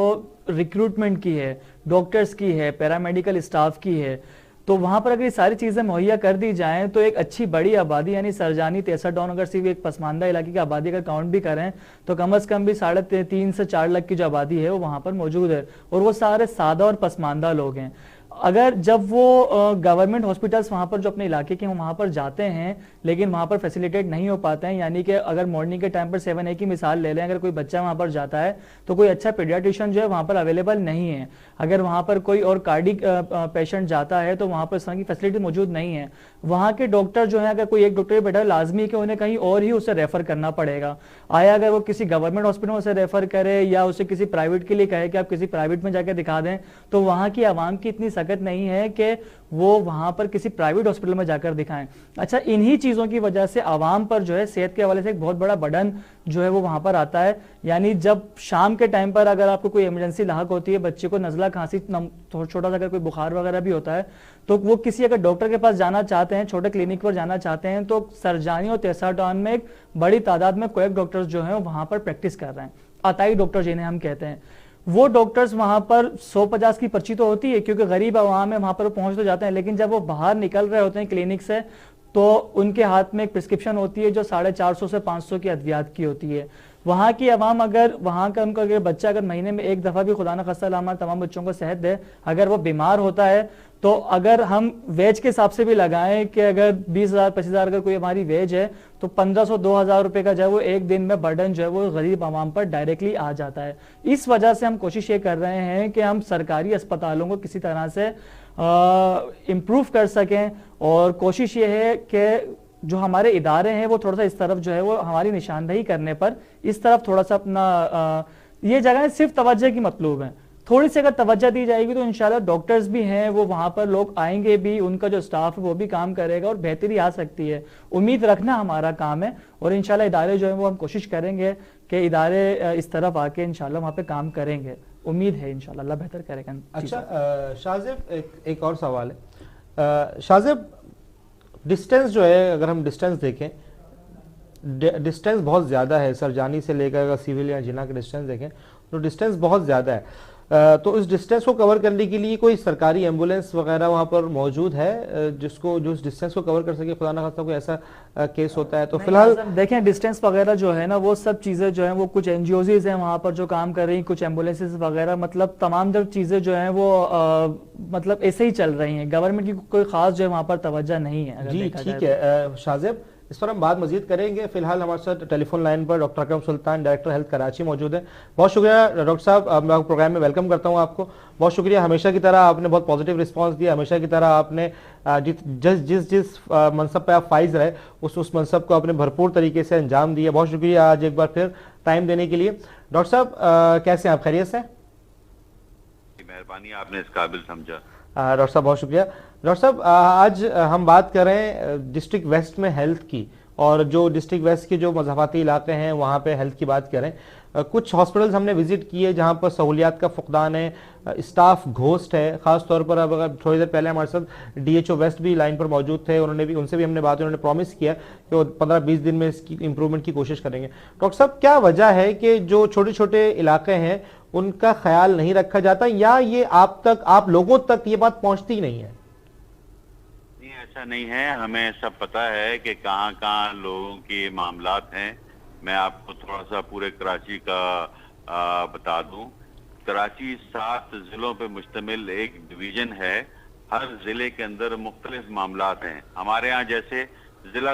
Speaker 2: रिक्रूटमेंट की है, डॉक्टर्स की है, पैरामेडिकल स्टाफ की है। तो वहां पर अगर ये सारी चीजें मुहैया कर दी जाएं तो एक अच्छी बड़ी आबादी, यानी सरजानी तेसा टाउन अगर सिर्फ एक पसमानदा इलाके की आबादी अगर काउंट भी करें तो कम से कम भी 3.5 से 4 लाख की जो आबादी है वो वहां पर मौजूद है, और वो सारे सादा और पसमानदा लोग हैं। अगर जब वो गवर्नमेंट हॉस्पिटल्स वहाँ पर जो अपने इलाके के वहाँ पर जाते हैं लेकिन वहाँ पर फैसिलिटेट नहीं हो पाते हैं, यानी कि अगर मॉर्निंग के टाइम पर 7A की मिसाल ले लें, अगर कोई बच्चा वहाँ पर जाता है तो कोई अच्छा पीडियाट्रिशियन जो है वहाँ पर अवेलेबल नहीं है। अगर वहाँ पर कोई और कार्डिक पेशेंट जाता है तो वहाँ पर इस तरह की फैसिलिटी मौजूद नहीं है। वहाँ के डॉक्टर जो है, अगर कोई एक डॉक्टर बैठा है, लाजमी है कि उन्हें कहीं और ही उसे रेफर करना पड़ेगा। आया अगर वो किसी गवर्नमेंट हॉस्पिटल में उसे रेफर करे या उसे किसी प्राइवेट के लिए कहे कि आप किसी प्राइवेट में जाकर दिखा दें, तो वहाँ की आवाम की इतनी सकत नहीं है कि वो वहां पर किसी प्राइवेट हॉस्पिटल में जाकर दिखाएं। अच्छा, इन्हीं चीजों की वजह से आवाम पर जो है सेहत के हवाले से एक बहुत बड़ा बर्डन जो है वो वहां पर आता है। यानी जब शाम के टाइम पर अगर आपको कोई इमरजेंसी लाहक होती है, बच्चे को नजला खांसी छोटा सा अगर कोई बुखार वगैरह भी होता है, तो वो किसी अगर डॉक्टर के पास जाना चाहते हैं, छोटे क्लिनिक पर जाना चाहते हैं, तो सरजानी और तेसा टाउन में एक बड़ी तादाद में कोई डॉक्टर्स जो है वहां पर प्रैक्टिस कर रहे हैं, अताई डॉक्टर जिन्हें हम कहते हैं। वो डॉक्टर्स वहां पर 150 की पर्ची तो होती है क्योंकि गरीब आवाम है, वहां पर पहुंच तो जाते हैं, लेकिन जब वो बाहर निकल रहे होते हैं क्लिनिक से तो उनके हाथ में एक प्रिस्क्रिप्शन होती है जो 450 से 500 की अद्वियात की होती है। वहां की आवाम, अगर वहां का उनका अगर बच्चा अगर महीने में एक दफा भी, खुदा न खास्ता हमारे तमाम बच्चों को सेहत दे, अगर वो बीमार होता है तो अगर हम वेज के हिसाब से भी लगाएं कि अगर 20,000-25,000 अगर कोई हमारी वेज है तो 1,500-2,000 रुपए का जो है वो एक दिन में बर्डन जो है वो गरीब आवाम पर डायरेक्टली आ जाता है। इस वजह से हम कोशिश ये कर रहे हैं कि हम सरकारी अस्पतालों को किसी तरह से इम्प्रूव कर सकें, और कोशिश ये है कि जो हमारे इदारे हैं वो थोड़ा सा इस तरफ जो है वो हमारी निशानदेही करने पर इस तरफ थोड़ा सा अपना ये जगह सिर्फ तवज्जो की मतलूब है। थोड़ी सी अगर तवज्जो दी जाएगी तो इंशाल्लाह डॉक्टर्स भी हैं वो वहां पर लोग आएंगे भी, उनका जो स्टाफ है वो भी काम करेगा और बेहतरी आ सकती है। उम्मीद रखना हमारा काम है, और इंशाल्लाह इदारे जो है वो हम कोशिश करेंगे कि इदारे इस तरफ आके इंशाल्लाह वहाँ पे काम करेंगे। उम्मीद है इंशाल्लाह अल्लाह बेहतर करेगा।
Speaker 1: अच्छा शाहजेब, एक और सवाल है। शाहजेब, डिस्टेंस जो है, अगर हम डिस्टेंस देखें, डिस्टेंस बहुत ज़्यादा है। सरजानी से लेकर अगर सिविल या जिना का डिस्टेंस देखें तो डिस्टेंस बहुत ज़्यादा है। तो इस डिस्टेंस को कवर करने के लिए कोई सरकारी एम्बुलेंस वगैरह वहाँ पर मौजूद है जिसको जो इस डिस्टेंस को कवर कर सके? खुदा ना खास्ता कोई ऐसा केस होता है तो फिलहाल
Speaker 2: देखें, डिस्टेंस वगैरह जो है ना वो सब चीज़ें जो है वो कुछ NGOs हैं वहाँ पर जो काम कर रही हैं, कुछ एम्बुलेंसेज वगैरह, मतलब तमाम जो चीज़ें जो हैं वो मतलब ऐसे ही चल रही हैं। गवर्नमेंट की कोई खास जो है वहाँ पर तवज्जो नहीं है।
Speaker 1: जी ठीक है शाहजेब, इस पर हम बात मजीद करेंगे। फिलहाल हमारे साथ टेलीफोन लाइन पर डॉक्टर अकरम सुल्तान, डायरेक्टर हेल्थ कराची मौजूद है। बहुत शुक्रिया डॉक्टर साहब, मैं प्रोग्राम में वेलकम करता हूं आपको। बहुत शुक्रिया, हमेशा की तरह आपने बहुत पॉजिटिव रिस्पांस दिया। हमेशा की तरह आपने जिस मनसब पे आप फाइज रहे उस मनसब को आपने भरपूर तरीके से अंजाम दिया। बहुत शुक्रिया आज एक बार फिर टाइम देने के लिए। डॉक्टर साहब कैसे हैं आप? खैरियत से?
Speaker 5: मेहरबानी, आपने इस काबिल समझा।
Speaker 1: डॉक्टर साहब बहुत शुक्रिया। डॉक्टर साहब आज हम बात कर रहे हैं डिस्ट्रिक्ट वेस्ट में हेल्थ की, और जो डिस्ट्रिक्ट वेस्ट के जो मज़ाफ़ाती इलाके हैं वहाँ पे हेल्थ की बात करें, कुछ हॉस्पिटल्स हमने विजिट किए जहाँ पर सहूलियात का फुकदान है, स्टाफ घोस्ट है। ख़ास तौर पर अब अगर थोड़ी देर पहले हमारे साथ DHO वेस्ट भी लाइन पर मौजूद थे, उनसे भी हमने बात, उन्होंने प्रॉमिस किया कि वो 15-20 दिन में इसकी इंप्रूवमेंट की कोशिश करेंगे। डॉक्टर साहब, क्या वजह है कि जो छोटे छोटे इलाके हैं उनका ख्याल नहीं रखा जाता, या ये आप लोगों तक ये बात पहुंचती नहीं है?
Speaker 5: नहीं, ऐसा नहीं है। हमें सब पता है कि कहाँ कहाँ लोगों के मामलात हैं। मैं आपको थोड़ा सा पूरे कराची का बता दूं। कराची 7 जिलों पे मुश्तमिल एक डिवीजन है। हर जिले के अंदर मुख्तलिफ मामलात हैं। हमारे यहाँ जैसे जिला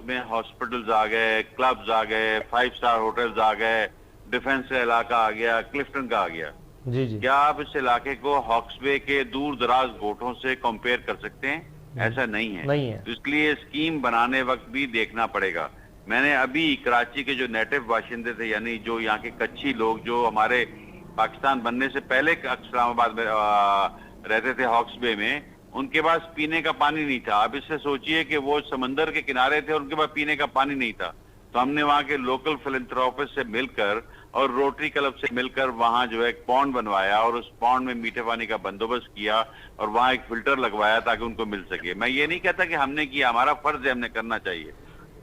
Speaker 5: में हॉस्पिटल्स आ गए, क्लब्स आ गए, 5 स्टार होटल्स आ गए, डिफेंस का इलाका आ गया, क्लिफ्टन का आ गया।
Speaker 1: जी जी।
Speaker 5: क्या आप इस इलाके को हॉक्स बे के दूर दराज गोठों से कंपेयर कर सकते हैं? ऐसा नहीं है।
Speaker 1: नहीं है।
Speaker 5: तो इसलिए स्कीम बनाने वक्त भी देखना पड़ेगा। मैंने अभी कराची के जो नेटिव बाशिंदे थे, यानी जो यहाँ के कच्ची लोग, जो हमारे पाकिस्तान बनने से पहले इस्लामाबाद में रहते थे, हॉक्स बे में, उनके पास पीने का पानी नहीं था। अब इससे सोचिए कि वो समंदर के किनारे थे और उनके पास पीने का पानी नहीं था। तो हमने वहाँ के लोकल फिलैंथ्रोपिस्ट से मिलकर और रोटरी क्लब से मिलकर वहाँ जो है एक पॉन्ड बनवाया और उस पॉन्ड में मीठे पानी का बंदोबस्त किया और वहाँ एक फिल्टर लगवाया ताकि उनको मिल सके। मैं ये नहीं कहता कि हमने किया, हमारा फर्ज है, हमने करना चाहिए।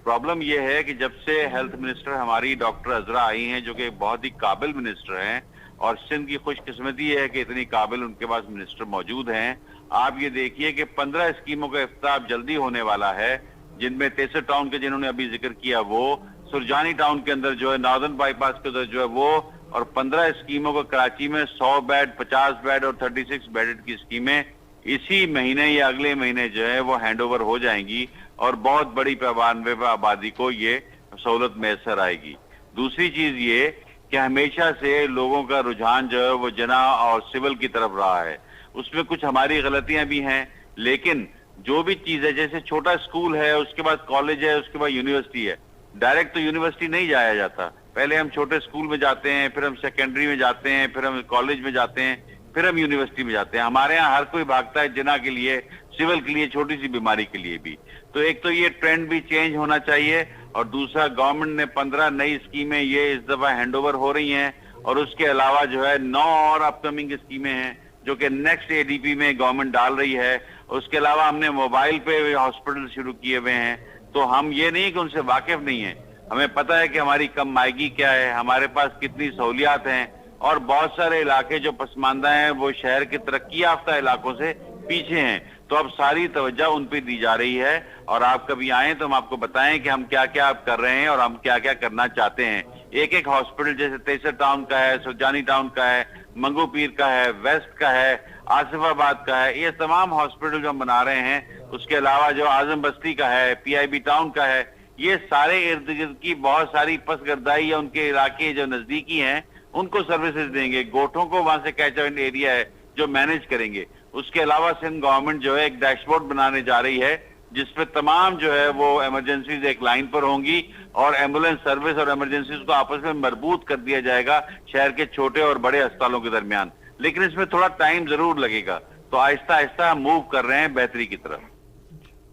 Speaker 5: प्रॉब्लम यह है कि जब से हेल्थ मिनिस्टर हमारी डॉक्टर अजरा आई हैं, जो कि बहुत ही काबिल मिनिस्टर हैं, और सिंध की खुशकिस्मती है कि इतनी काबिल उनके पास मिनिस्टर मौजूद हैं। आप ये देखिए कि 15 स्कीमों का इफ्तिताह जल्दी होने वाला है, जिनमें 63 टाउन के जिन्होंने अभी जिक्र किया वो, सुरजानी टाउन के अंदर जो है, नॉर्दर्न बाईपास के अंदर जो है वो, और 15 स्कीमों को कराची में 100 बेड, 50 बेड और 36 बेडेड की स्कीमें इसी महीने या अगले महीने जो है वो हैंडओवर हो जाएंगी और बहुत बड़ी पैमाने पर आबादी को ये सहूलत मैसर आएगी। दूसरी चीज ये कि हमेशा से लोगों का रुझान जो है वो जना और सिविल की तरफ रहा है। उसमें कुछ हमारी गलतियां भी हैं, लेकिन जो भी चीज है, जैसे छोटा स्कूल है, उसके बाद कॉलेज है, उसके बाद यूनिवर्सिटी है, डायरेक्ट तो यूनिवर्सिटी नहीं जाया जाता। पहले हम छोटे स्कूल में जाते हैं, फिर हम सेकेंडरी में जाते हैं, फिर हम कॉलेज में जाते हैं, फिर हम यूनिवर्सिटी में जाते हैं। हमारे यहाँ हर कोई भागता है जना के लिए, सिविल के लिए, छोटी सी बीमारी के लिए भी। तो एक तो ये ट्रेंड भी चेंज होना चाहिए, और दूसरा गवर्नमेंट ने 15 नई स्कीमें ये इस दफा हैंडओवर हो रही हैं, और उसके अलावा जो है 9 और अपकमिंग स्कीमें हैं जो कि नेक्स्ट ADP में गवर्नमेंट डाल रही है। उसके अलावा हमने मोबाइल पे हॉस्पिटल शुरू किए हुए हैं। तो हम ये नहीं कि उनसे वाकिफ नहीं है, हमें पता है कि हमारी कम मायगी क्या है, हमारे पास कितनी सहूलियात हैं, और बहुत सारे इलाके जो पसमानदा हैं वो शहर के तरक्की याफ्ता इलाकों से पीछे हैं। तो अब सारी तवज्जो उन पे दी जा रही है, और आप कभी आए तो हम आपको बताएं कि हम क्या क्या आप कर रहे हैं और हम क्या क्या करना चाहते हैं। एक एक हॉस्पिटल जैसे 63 टाउन का है, सुरजानी टाउन का है, मंगू पीर का है, वेस्ट का है, आसिफाबाद का है, ये तमाम हॉस्पिटल जो हम बना रहे हैं। उसके अलावा जो आजम बस्ती का है, PIB टाउन का है, ये सारे इर्द गिर्द की बहुत सारी पसगर्दाई या उनके इलाके जो नजदीकी हैं उनको सर्विसेज देंगे। गोठों को वहां से कैचमेंट एरिया है जो मैनेज करेंगे। उसके अलावा सिंध गवर्नमेंट जो है एक डैशबोर्ड बनाने जा रही है जिसपे तमाम जो है वो इमरजेंसीज एक लाइन पर होंगी, और एम्बुलेंस सर्विस और इमरजेंसीज को आपस में मरबूत कर दिया जाएगा शहर के छोटे और बड़े अस्पतालों के दरमियान। लेकिन इसमें थोड़ा टाइम जरूर लगेगा। तो आहिस्ता आहिस्ता हम मूव कर रहे हैं बेहतरी की तरफ।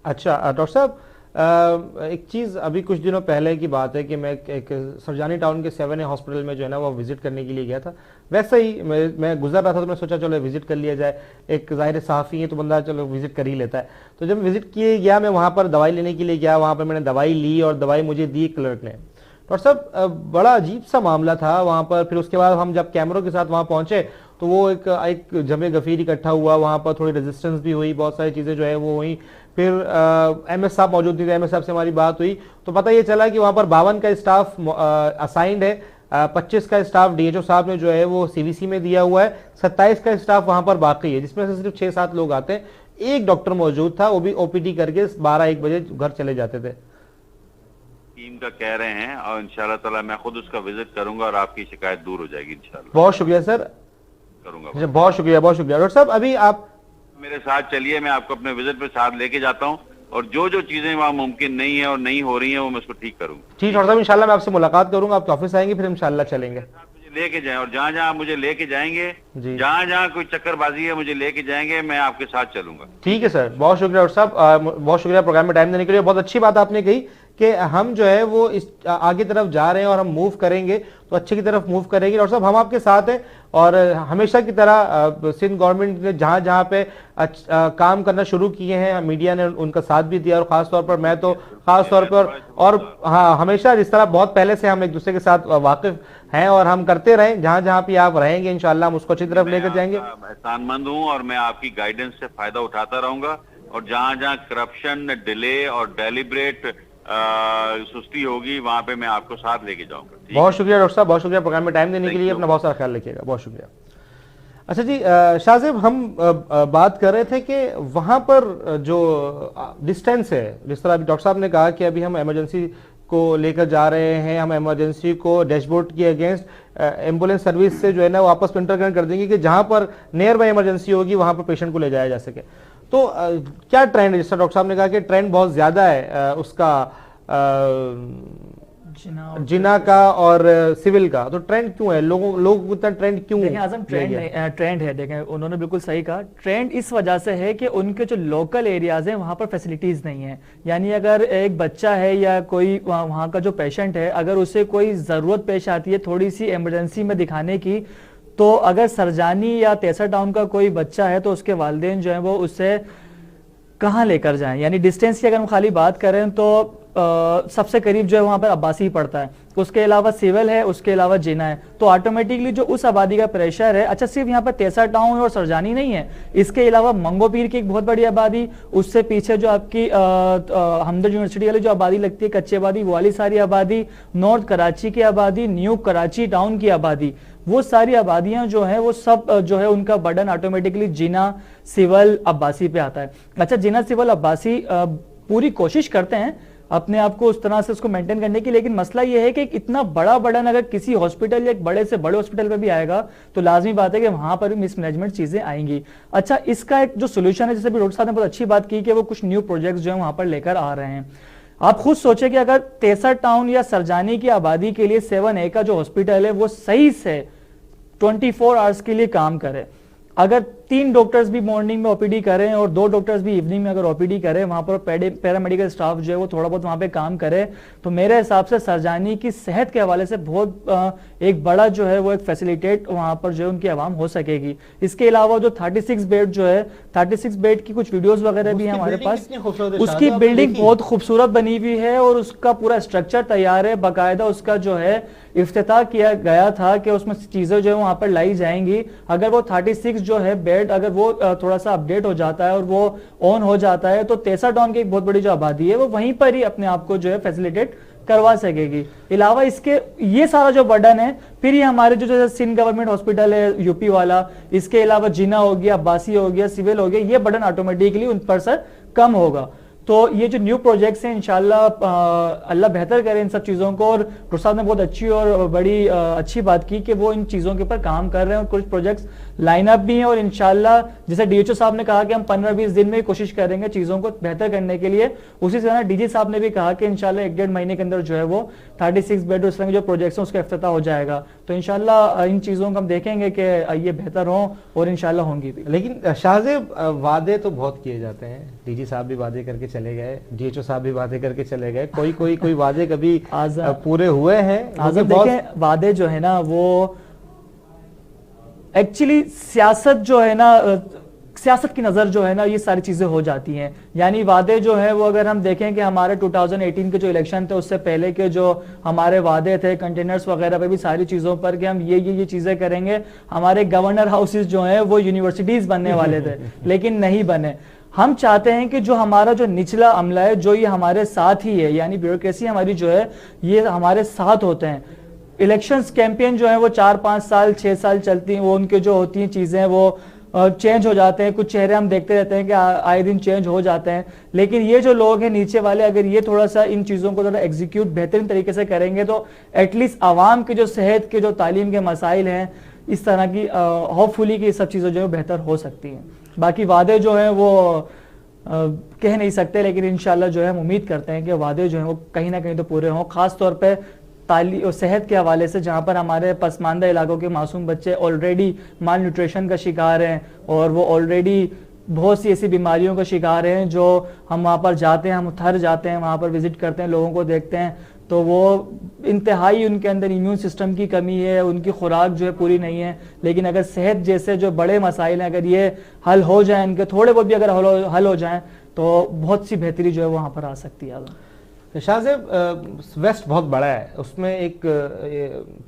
Speaker 1: अच्छा डॉक्टर साहब, एक चीज़ अभी कुछ दिनों पहले की बात है कि मैं एक सरजानी टाउन के 7A हॉस्पिटल में जो है ना वो विजिट करने के लिए गया था। वैसे ही मैं गुजर रहा था तो मैं सोचा चलो विजिट कर लिया जाए, एक ज़ाहिर सहाफ़ी है तो बंदा चलो विजिट कर ही लेता है। तो जब विजिट किए गया, मैं वहाँ पर दवाई लेने के लिए गया, वहाँ पर मैंने दवाई ली और दवाई मुझे दी क्लर्क ने। डॉक्टर साहब बड़ा अजीब सा मामला था वहाँ पर। फिर उसके बाद हम जब कैमरों के साथ वहाँ पहुँचे तो वो एक जमे गफीर इकट्ठा हुआ, वहाँ पर थोड़ी रेजिस्टेंस भी हुई, बहुत सारी चीज़ें जो है वो हुई। फिर MS साहब मौजूद थे, MS साहब से हमारी बात हुई तो पता ये चला कि वहाँ पर 52 का स्टाफ असाइंड है, 25 का स्टाफ DHO साहब ने जो है वो CVC में दिया हुआ है, 27 का स्टाफ वहाँ पर बाकी है, जिसमें से सिर्फ 6-7 लोग आते हैं। एक डॉक्टर मौजूद था, वो भी OPD करके 12-1 बजे घर चले जाते थे।
Speaker 5: टीम का कह रहे हैं और इंशाल्लाह ताला मैं खुद उसका विजिट करूंगा और आपकी शिकायत दूर हो जाएगी इंशाल्लाह।
Speaker 1: बहुत शुक्रिया सर,
Speaker 5: करूंगा।
Speaker 1: बहुत शुक्रिया, बहुत शुक्रिया। डॉक्टर साहब अभी आप
Speaker 5: मेरे साथ चलिए, मैं आपको अपने विजिट पे साथ लेके जाता हूँ, और जो जो चीजें वहाँ मुमकिन नहीं है और नहीं हो रही हैं वो मैं उसको ठीक करूंगा।
Speaker 1: ठीक डॉक्टर साहब, इंशाल्लाह मैं आपसे मुलाकात करूंगा, आपके ऑफिस आएंगे, फिर इंशाल्लाह चलेंगे।
Speaker 5: मुझे लेके जाएं, और जहाँ जहाँ मुझे लेके जाएंगे, जहाँ जहाँ कोई चक्करबाजी है मुझे लेके जाएंगे, मैं आपके साथ चलूंगा।
Speaker 1: ठीक है सर, बहुत शुक्रिया डॉक्टर साहब, बहुत शुक्रिया प्रोग्राम में टाइम देने के लिए। बहुत अच्छी बात आपने कही कि हम जो है वो इस आगे तरफ जा रहे हैं और हम मूव करेंगे तो अच्छे की तरफ मूव करेंगे। डॉक्टर साहब हम आपके साथ हैं और हमेशा की तरह सिंध गवर्नमेंट ने जहाँ जहाँ पे काम करना शुरू किए हैं मीडिया ने उनका साथ भी दिया, और ख़ास तौर पर मैं तो ख़ास तौर पर और हाँ हमेशा जिस तरह बहुत पहले से हम एक दूसरे के साथ वाकिफ हैं और हम करते रहें, जहाँ जहाँ पे आप रहेंगे इंशाल्लाह हम उसको अच्छी तरफ लेकर जाएंगे।
Speaker 5: एहसानमंद हूँ और मैं आपकी गाइडेंस से फायदा उठाता रहूंगा, और जहाँ जहाँ करप्शन, डिले और डेलिब्रेट सुस्ती होगी वहां पे मैं आपको साथ लेके जाऊंगा।
Speaker 1: बहुत शुक्रिया डॉक्टर साहब, बहुत शुक्रिया प्रोग्राम में टाइम देने के लिए, अपना बहुत सारा ख्याल रखिएगा, बहुत शुक्रिया। अच्छा जी शाहजेब, हम बात कर रहे थे कि वहां पर जो डिस्टेंस है, जिस तरह अभी डॉक्टर साहब ने कहा कि अभी हम इमरजेंसी को लेकर जा रहे हैं, हम इमरजेंसी को डैशबोर्ड के अगेंस्ट एम्बुलेंस सर्विस से जो है ना वो आपस में इंटरकनेक्ट कर देंगे कि जहां पर नियर बाय इमरजेंसी होगी वहां पर पेशेंट को ले जाया जा सके। तो क्या ट्रेंड है, जिस तरह डॉक्टर साहब ने कहा कि ट्रेंड बहुत ज्यादा है उसका जिना का और सिविल का, तो ट्रेंड क्यों है, लोग उतना ट्रेंड क्यों?
Speaker 2: देखें आजम, ट्रेंड है, देखें उन्होंने बिल्कुल सही कहा। ट्रेंड इस वजह से है कि उनके जो लोकल एरियाज हैं वहां पर फैसिलिटीज नहीं है। यानी अगर एक बच्चा है या कोई वहां का जो पेशेंट है, अगर उसे कोई जरूरत पेश आती है थोड़ी सी इमरजेंसी में दिखाने की, तो अगर सरजानी या तेसर टाउन का कोई बच्चा है तो उसके वालिदैन जो है वो उससे कहाँ लेकर जाएं। यानी डिस्टेंस की अगर हम खाली बात करें तो सबसे करीब जो है वहां पर अब्बासी पड़ता है, उसके अलावा सिविल है, उसके अलावा जिना है। तो ऑटोमेटिकली जो उस आबादी का प्रेशर है, अच्छा सिर्फ यहाँ पर तेसर टाउन और सरजानी नहीं है, इसके अलावा मंगो पीर की एक बहुत बड़ी आबादी, उससे पीछे जो आपकी हमदर्द यूनिवर्सिटी वाली जो आबादी लगती है कच्ची आबादी, वो वाली सारी आबादी, नॉर्थ कराची की आबादी, न्यू कराची टाउन की आबादी, वो सारी आबादियां जो है वो सब जो है उनका बर्डन ऑटोमेटिकली जिना, सिविल, अब्बासी पे आता है। अच्छा जिना, सिविल, अब्बासी पूरी कोशिश करते हैं अपने आप को उस तरह से उसको मेंटेन करने की, लेकिन मसला ये है कि इतना बड़ा बर्डन अगर किसी हॉस्पिटल या एक बड़े से बड़े हॉस्पिटल पे भी आएगा तो लाजमी बात है कि वहां पर भी मिसमैनेजमेंट चीजें आएंगी। अच्छा इसका एक जो सोल्यूशन है, जैसे भी डॉक्टर साहब ने बहुत अच्छी बात की कि वो कुछ न्यू प्रोजेक्ट्स जो है वहां पर लेकर आ रहे हैं। आप खुद सोचे कि अगर तेसर टाउन या सरजानी की आबादी के लिए 7A का जो हॉस्पिटल है वो सही से 24 आवर्स के लिए काम करे, अगर 3 डॉक्टर्स भी मॉर्निंग में ओपीडी करें और 2 डॉक्टर्स भी इवनिंग में अगर ओपीडी करें, वहां पर पैरामेडिकल स्टाफ जो है वो थोड़ा बहुत वहां पे काम करे, तो मेरे हिसाब से सरजानी की सेहत के हवाले से बहुत एक बड़ा जो है वो एक फैसिलिटेट वहां पर जो है उनकी आवाम हो सकेगी। इसके अलावा जो 36 बेड जो है, 36 बेड की कुछ वीडियोस वगैरह भी है हमारे पास, उसकी बिल्डिंग बहुत खूबसूरत बनी हुई है और उसका पूरा स्ट्रक्चर तैयार है, बाकायदा उसका जो है इफ्तिताह किया गया था कि उसमें चीजें जो है वहां पर लाई जाएंगी। अगर वो 36 जो है बेड अगर वो थोड़ा सा अपडेट हो जाता है और वो ऑन हो जाता है तो तेसर टाउन की एक बहुत बड़ी जो आबादी है वो वहीं पर ही अपने आप को जो है फैसिलिटेट करवा सकेगी। अलावा इसके ये सारा जो बर्डन है, फिर ये हमारे जो सिंध गवर्नमेंट हॉस्पिटल है यूपी वाला, इसके अलावा जिना हो गया, अब्बासी हो गया, सिविल हो गया, ये बर्डन ऑटोमेटिकली उन पर सर कम होगा। तो ये जो न्यू प्रोजेक्ट्स हैं इंशाल्लाह अल्लाह बेहतर करे इन सब चीज़ों को, और डॉक्टर साहब ने बहुत अच्छी और बड़ी अच्छी बात की कि वो इन चीज़ों के ऊपर काम कर रहे हैं और कुछ प्रोजेक्ट्स लाइन अप भी हैं, और इंशाल्लाह जैसे डीएचओ साहब ने कहा कि हम 15-20 दिन में कोशिश करेंगे चीज़ों को बेहतर करने के लिए, उसी तरह डीजी साहब ने भी कहा कि इंशाल्लाह 1-1.5 महीने के अंदर जो है वो 36 बेड उस तरह के जो प्रोजेक्ट्स हैं उसका इफ्तिताह हो जाएगा। तो इंशाल्लाह इन चीज़ों को हम देखेंगे कि ये बेहतर हों और इंशाल्लाह होंगी भी।
Speaker 1: लेकिन शाहजेब वादे तो बहुत किए जाते हैं, डीजी साहब भी वादे करके चले गए, डीएचओ साहब भी वादे करके चले गए, कोई वादे कभी पूरे हुए हैं?
Speaker 2: आजम देखें वादे जो है ना वो एक्चुअली सियासत जो है ना, सियासत की नजर जो है ना ये सारी चीजें हो जाती हैं। यानी वादे जो है वो अगर हम देखें कि हमारे 2018 के जो इलेक्शन थे उससे पहले के जो हमारे वादे थे कंटेनर्स वगैरह पे भी सारी चीजों पर कि हम ये चीजें करेंगे, हमारे गवर्नर हाउसेस जो हैं वो यूनिवर्सिटीज बनने वाले थे लेकिन नहीं बने। हम चाहते हैं कि जो हमारा जो निचला अमला है जो ये हमारे साथ ही है, यानी ब्यूरोक्रेसी हमारी जो है ये हमारे साथ होते हैं। इलेक्शंस कैंपेन जो है वो 4-5 साल 6 साल चलती हैं, वो उनके जो होती हैं चीजें वो चेंज हो जाते हैं, कुछ चेहरे हम देखते रहते हैं कि आए दिन चेंज हो जाते हैं, लेकिन ये जो लोग हैं नीचे वाले अगर ये थोड़ा सा इन चीज़ों को थोड़ा एग्जीक्यूट बेहतरीन तरीके से करेंगे तो एटलीस्ट आवाम की जो सेहत के जो तालीम के मसाइल हैं इस तरह की होपफुली कि सब चीज़ें जो है बेहतर हो सकती हैं। बाकी वादे जो हैं वो कह नहीं सकते, लेकिन इंशाल्लाह जो है हम उम्मीद करते हैं कि वादे जो हैं वो कहीं ना कहीं तो पूरे हों, खास तौर पे तालीम और सेहत के हवाले से, जहाँ पर हमारे पसमानदा इलाकों के मासूम बच्चे ऑलरेडी माल न्यूट्रिशन का शिकार हैं और वो ऑलरेडी बहुत सी ऐसी बीमारियों का शिकार हैं जो हम वहाँ पर जाते हैं, हम थर जाते हैं, वहाँ पर विजिट करते हैं, लोगों को देखते हैं तो वो इंतहाई उनके अंदर इम्यून सिस्टम की कमी है, उनकी खुराक जो है पूरी नहीं है। लेकिन अगर सेहत जैसे जो बड़े मसाइल हैं अगर ये हल हो जाए, इनके थोड़े बहुत भी अगर हल हो जाएं तो बहुत सी बेहतरी जो है वहाँ पर आ सकती है।
Speaker 1: शाहजेब, वेस्ट बहुत बड़ा है, उसमें एक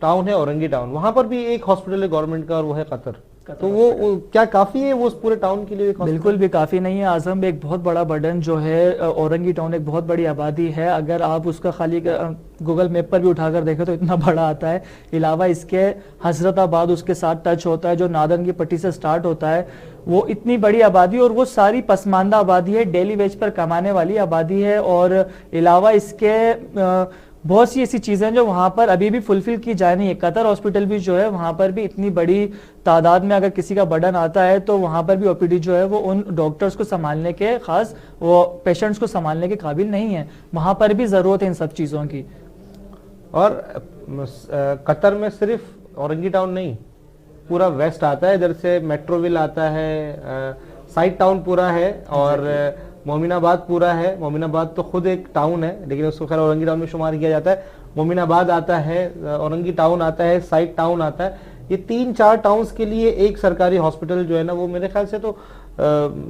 Speaker 1: टाउन है औरंगी टाउन, वहां पर भी एक हॉस्पिटल है गवर्नमेंट का और वो है कतर। तो वो क्या काफी है वो उस पूरे टाउन के लिए?
Speaker 2: बिल्कुल भी काफी नहीं है आजम। एक बहुत बड़ा बर्डन जो है औरंगी टाउन, एक बहुत बड़ी आबादी है। अगर आप उसका खाली गूगल मैप पर भी उठाकर देखें तो इतना बड़ा आता है। अलावा इसके हजरताबाद उसके साथ टच होता है, जो नादन की पट्टी से स्टार्ट होता है, वो इतनी बड़ी आबादी और वो सारी पसमानदा आबादी है, डेली वेज पर कमाने वाली आबादी है। और अलावा इसके बहुत सी ऐसी चीज़ें जो वहाँ पर अभी भी फुलफिल की जा रही है। कतर हॉस्पिटल भी जो है वहाँ पर भी इतनी बड़ी तादाद में अगर किसी का बर्डन आता है तो वहाँ पर भी ओपीडी जो है वो उन डॉक्टर्स को संभालने के, खास वो पेशेंट्स को संभालने के काबिल नहीं है। वहाँ पर भी ज़रूरत है इन सब चीज़ों की।
Speaker 1: और कतर में सिर्फ औरंगी टाउन नहीं, पूरा वेस्ट आता है, इधर से मेट्रोविल आता है, साइड टाउन पूरा है और मोमिनाबाद पूरा है। मोमिनाबाद तो खुद एक टाउन है लेकिन उसको खैर औरंगी टाउन में शुमार किया जाता है। मोमिनाबाद आता है, औरंगी टाउन आता है, साइड टाउन आता है। ये 3-4 टाउन्स के लिए एक सरकारी हॉस्पिटल जो है ना, वो मेरे ख्याल से तो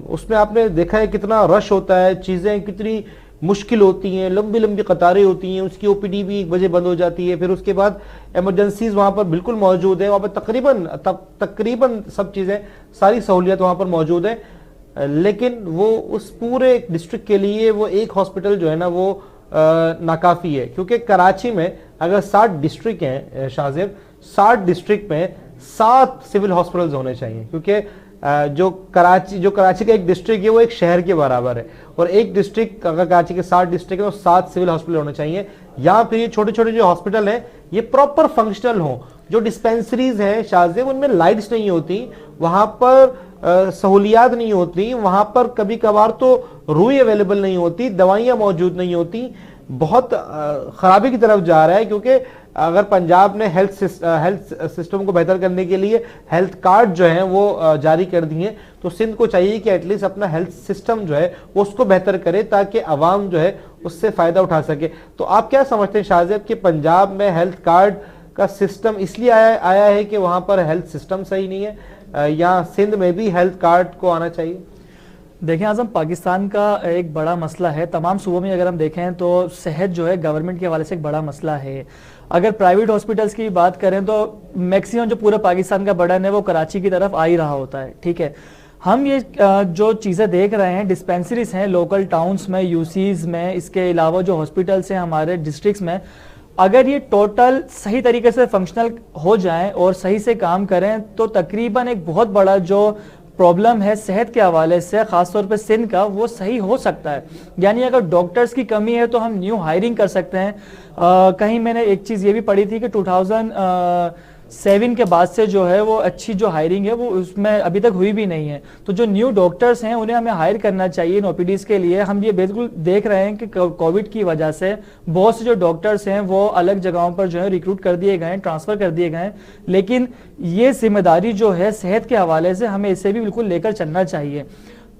Speaker 1: उसमें आपने देखा है कितना रश होता है, चीज़ें कितनी मुश्किल होती हैं, लंबी लंबी कतारें होती हैं, उसकी ओपीडी भी 1 बजे बंद हो जाती है। फिर उसके बाद इमरजेंसीज वहाँ पर बिल्कुल मौजूद है, वहाँ पर तकरीबन सब चीज़ें, सारी सहूलियत वहाँ पर मौजूद है। लेकिन वो उस पूरे डिस्ट्रिक्ट के लिए वो एक हॉस्पिटल जो है ना वो नाकाफी है। क्योंकि कराची में अगर 60 डिस्ट्रिक्ट हैं शाहजेब, 60 डिस्ट्रिक्ट में 7 सिविल हॉस्पिटल्स होने चाहिए। क्योंकि जो कराची का एक डिस्ट्रिक्ट है वो एक शहर के बराबर है, और एक डिस्ट्रिक्ट अगर कराची के 60 डिस्ट्रिक्ट है तो 7 सिविल हॉस्पिटल होने चाहिए। या फिर ये छोटे छोटे जो हॉस्पिटल हैं ये प्रॉपर फंक्शनल हों। जो डिस्पेंसरीज हैं शाहजेब, उनमें लाइट्स नहीं होती, वहां पर सहूलियात नहीं होती, वहां पर कभी कभार तो रुई अवेलेबल नहीं होती, दवाइयां मौजूद नहीं होती। बहुत खराबी की तरफ जा रहा है। क्योंकि अगर पंजाब ने हेल्थ सिस्टम को बेहतर करने के लिए हेल्थ कार्ड जो है वो जारी कर दिए, तो सिंध को चाहिए कि एटलीस्ट अपना हेल्थ सिस्टम जो है वो उसको बेहतर करे ताकि आवाम जो है उससे फायदा उठा सके। तो आप क्या समझते हैं शाहजेब कि पंजाब में हेल्थ कार्ड का सिस्टम इसलिए आया है कि वहां पर हेल्थ सिस्टम सही नहीं है, या सिंध में भी हेल्थ कार्ड को आना चाहिए?
Speaker 2: देखें आजम, पाकिस्तान का एक बड़ा मसला है। तमाम सूबों में अगर हम देखें तो सेहत जो है गवर्नमेंट के हवाले से एक बड़ा मसला है। अगर प्राइवेट हॉस्पिटल्स की बात करें तो मैक्सिमम जो पूरे पाकिस्तान का बर्डन है वो कराची की तरफ आ ही रहा होता है। ठीक है, हम ये जो चीज़ें देख रहे हैं, डिस्पेंसरीज हैं लोकल टाउन्स में, यूसीज में, इसके अलावा जो हॉस्पिटल्स हैं हमारे डिस्ट्रिक्ट्स में, अगर ये टोटल सही तरीके से फंक्शनल हो जाएं और सही से काम करें तो तकरीबन एक बहुत बड़ा जो प्रॉब्लम है सेहत के हवाले से, खासतौर पर सिंध का, वो सही हो सकता है। यानी अगर डॉक्टर्स की कमी है तो हम न्यू हायरिंग कर सकते हैं। कहीं मैंने एक चीज़ ये भी पढ़ी थी कि 2007 के बाद से जो है वो अच्छी जो हायरिंग है वो उसमें अभी तक हुई भी नहीं है। तो जो न्यू डॉक्टर्स हैं उन्हें हमें हायर करना चाहिए इन ओपीडीज़ के लिए। हम ये बिल्कुल देख रहे हैं कि कोविड की वजह से बहुत से जो डॉक्टर्स हैं वो अलग जगहों पर जो है रिक्रूट कर दिए गए हैं, ट्रांसफ़र कर दिए गए हैं। लेकिन ये जिम्मेदारी जो है सेहत के हवाले से हमें इसे भी बिल्कुल लेकर चलना चाहिए।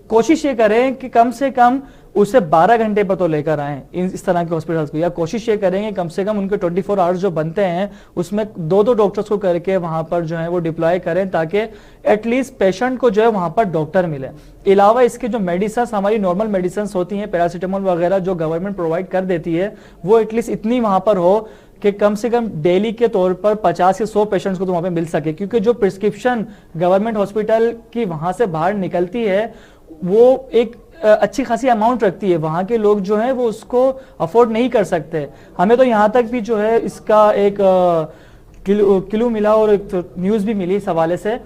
Speaker 2: कोशिश ये करें कि कम से कम उसे 12 घंटे पर तो लेकर आएँ इस तरह के हॉस्पिटल्स को, या कोशिश ये करेंगे कम से कम उनके 24 आवर्स जो बनते हैं उसमें 2-2 डॉक्टर्स को करके वहाँ पर जो है वो डिप्लॉय करें ताकि एटलीस्ट पेशेंट को जो है वहाँ पर डॉक्टर मिले। अलावा इसके जो मेडिसिन, हमारी नॉर्मल मेडिसिन होती हैं, पैरासीटामोल वगैरह जो गवर्नमेंट प्रोवाइड कर देती है, वो एटलीस्ट इतनी वहाँ पर हो कि कम से कम डेली के तौर पर 50 या 100 पेशेंट्स को तो वहाँ पे मिल सके। क्योंकि जो प्रिस्क्रिप्शन गवर्नमेंट हॉस्पिटल की वहाँ से बाहर निकलती है वो एक अच्छी खासी अमाउंट रखती है। वहाँ के लोग जो हैं वो उसको अफोर्ड नहीं कर सकते। हमें तो यहाँ तक भी जो है इसका एक क्लू मिला और एक न्यूज़ भी मिली इस हवाले से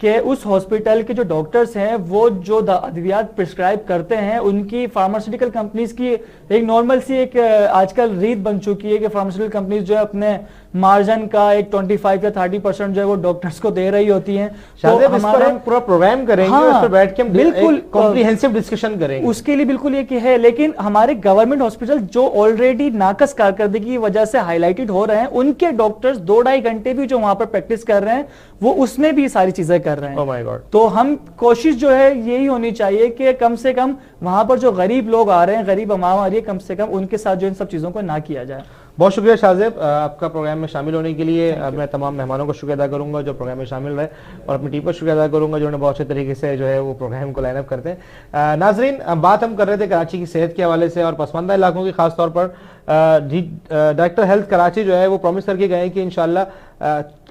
Speaker 2: कि उस हॉस्पिटल के जो डॉक्टर्स हैं वो जो अद्वियात प्रिस्क्राइब करते हैं, उनकी फार्मास्यूटिकल कंपनीज की एक नॉर्मल सी एक आजकल रीत बन चुकी है कि फार्मास्यूटिकल कंपनीज जो है अपने मार्जिन का एक 25 या 30% जो है वो डॉक्टर्स को दे रही होती हैं। तो
Speaker 1: हमारे हम पूरा प्रोग्राम करेंगे,
Speaker 2: हाँ,
Speaker 1: उस पर बैठ के हम
Speaker 2: बिल्कुल
Speaker 1: कॉम्प्रिहेंसिव डिस्कशन करेंगे
Speaker 2: उसके लिए, बिल्कुल ये कि है। लेकिन हमारे गवर्नमेंट हॉस्पिटल जो ऑलरेडी नाकस कारकर्दगी की वजह से हाईलाइटेड हो रहे हैं, उनके डॉक्टर्स 2-2.5 घंटे भी जो वहां पर प्रैक्टिस कर रहे हैं वो उसमें भी सारी चीजें कर रहे हैं।
Speaker 1: Oh my God।
Speaker 2: तो हम कोशिश जो है यही होनी चाहिए कि कम से कम वहां पर जो गरीब लोग आ रहे हैं, गरीब अवाम आ रही है, कम से कम उनके साथ जो इन सब चीजों को ना किया जाए।
Speaker 1: बहुत शुक्रिया शाहजेब आपका प्रोग्राम में शामिल होने के लिए। मैं तमाम मेहमानों का शुक्रिया अदा करूंगा जो प्रोग्राम में शामिल रहे, और अपनी टीम का शुक्रिया अदा करूंगा जिन्होंने बहुत अच्छे तरीके से जो है वो प्रोग्राम को लाइनअप करते हैं। नाजरीन, बात हम कर रहे थे कराची की सेहत के हवाले से और पसमानदा इलाकों की, खासतौर पर डायरेक्टर हेल्थ कराची जो है वो प्रॉमिस करके गए कि इंशाल्लाह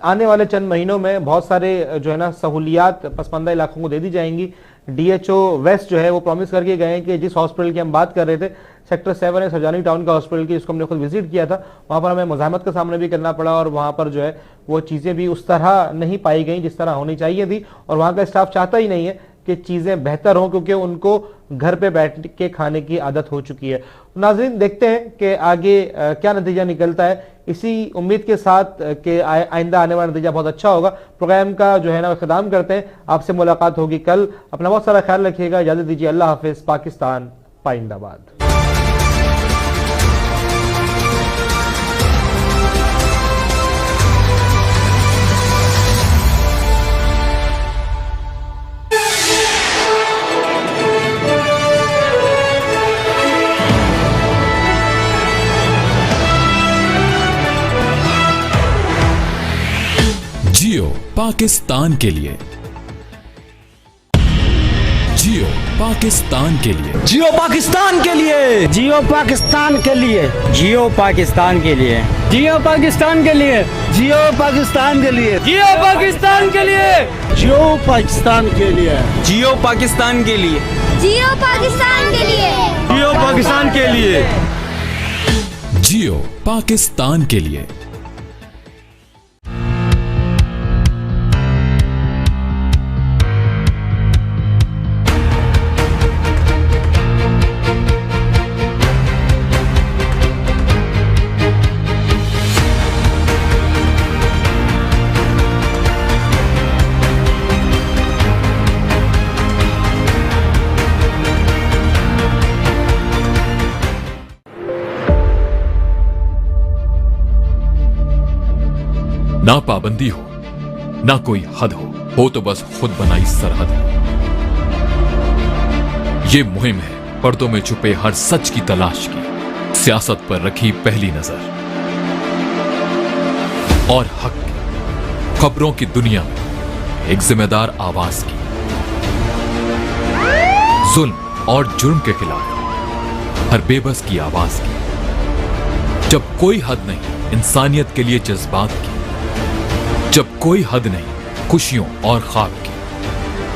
Speaker 1: आने वाले चंद महीनों में बहुत सारे जो है ना सहूलियात पसमानदा इलाकों को दे दी जाएंगी। DHO वेस्ट जो है वो प्रॉमिस करके गए हैं कि जिस हॉस्पिटल की हम बात कर रहे थे, सेक्टर 7 है सरजानी टाउन का हॉस्पिटल की, जिसको हमने खुद विजिट किया था, वहाँ पर हमें मुज़ाहमत का सामना भी करना पड़ा और वहाँ पर जो है वो चीज़ें भी उस तरह नहीं पाई गई जिस तरह होनी चाहिए थी, और वहाँ का स्टाफ चाहता ही नहीं है कि चीज़ें बेहतर हों, क्योंकि उनको घर पे बैठ के खाने की आदत हो चुकी है। नाज़रीन, देखते हैं कि आगे क्या नतीजा निकलता है। इसी उम्मीद के साथ कि आइंदा आने वाला नतीजा बहुत अच्छा होगा, प्रोग्राम का जो है ना इख्तिताम करते हैं। आपसे मुलाकात होगी कल। अपना बहुत सारा ख्याल रखिएगा, इजाज़त दीजिए। अल्लाह हाफिज़। पाकिस्तान पाइंदाबाद।
Speaker 6: जियो पाकिस्तान के लिए, जियो पाकिस्तान के लिए,
Speaker 7: जियो पाकिस्तान के लिए, जियो पाकिस्तान के लिए, जियो पाकिस्तान के लिए, जियो पाकिस्तान के लिए, जियो पाकिस्तान के लिए, जियो पाकिस्तान के लिए, जियो पाकिस्तान के लिए, जियो पाकिस्तान के लिए,
Speaker 8: जियो पाकिस्तान के लिए,
Speaker 7: जियो पाकिस्तान के लिए,
Speaker 6: जियो पाकिस्तान के लिए। ना पाबंदी हो, ना कोई हद हो तो बस खुद बनाई सरहद हो। ये मुहिम है पर्दों में छुपे हर सच की तलाश की, सियासत पर रखी पहली नजर और हक की, खबरों की दुनिया में एक जिम्मेदार आवाज की, जुल्म और जुर्म के खिलाफ हर बेबस की आवाज की। जब कोई हद नहीं इंसानियत के लिए जज्बात की, जब कोई हद नहीं खुशियों और ख्वाब की,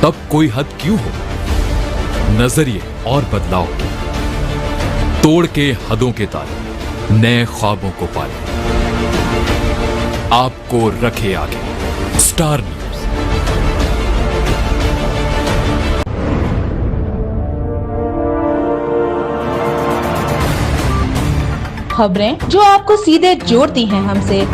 Speaker 6: तब कोई हद क्यों हो नजरिए और बदलाव की। तोड़ के हदों के ताले नए ख्वाबों को पाले, आपको रखे आगे स्टार न्यूज।
Speaker 9: खबरें जो आपको सीधे जोड़ती हैं हमसे,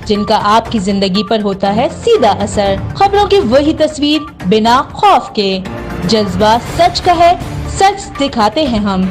Speaker 9: जिनका आपकी जिंदगी पर होता है सीधा असर। खबरों की वही तस्वीर बिना खौफ के, जज्बा सच का है, सच दिखाते हैं हम।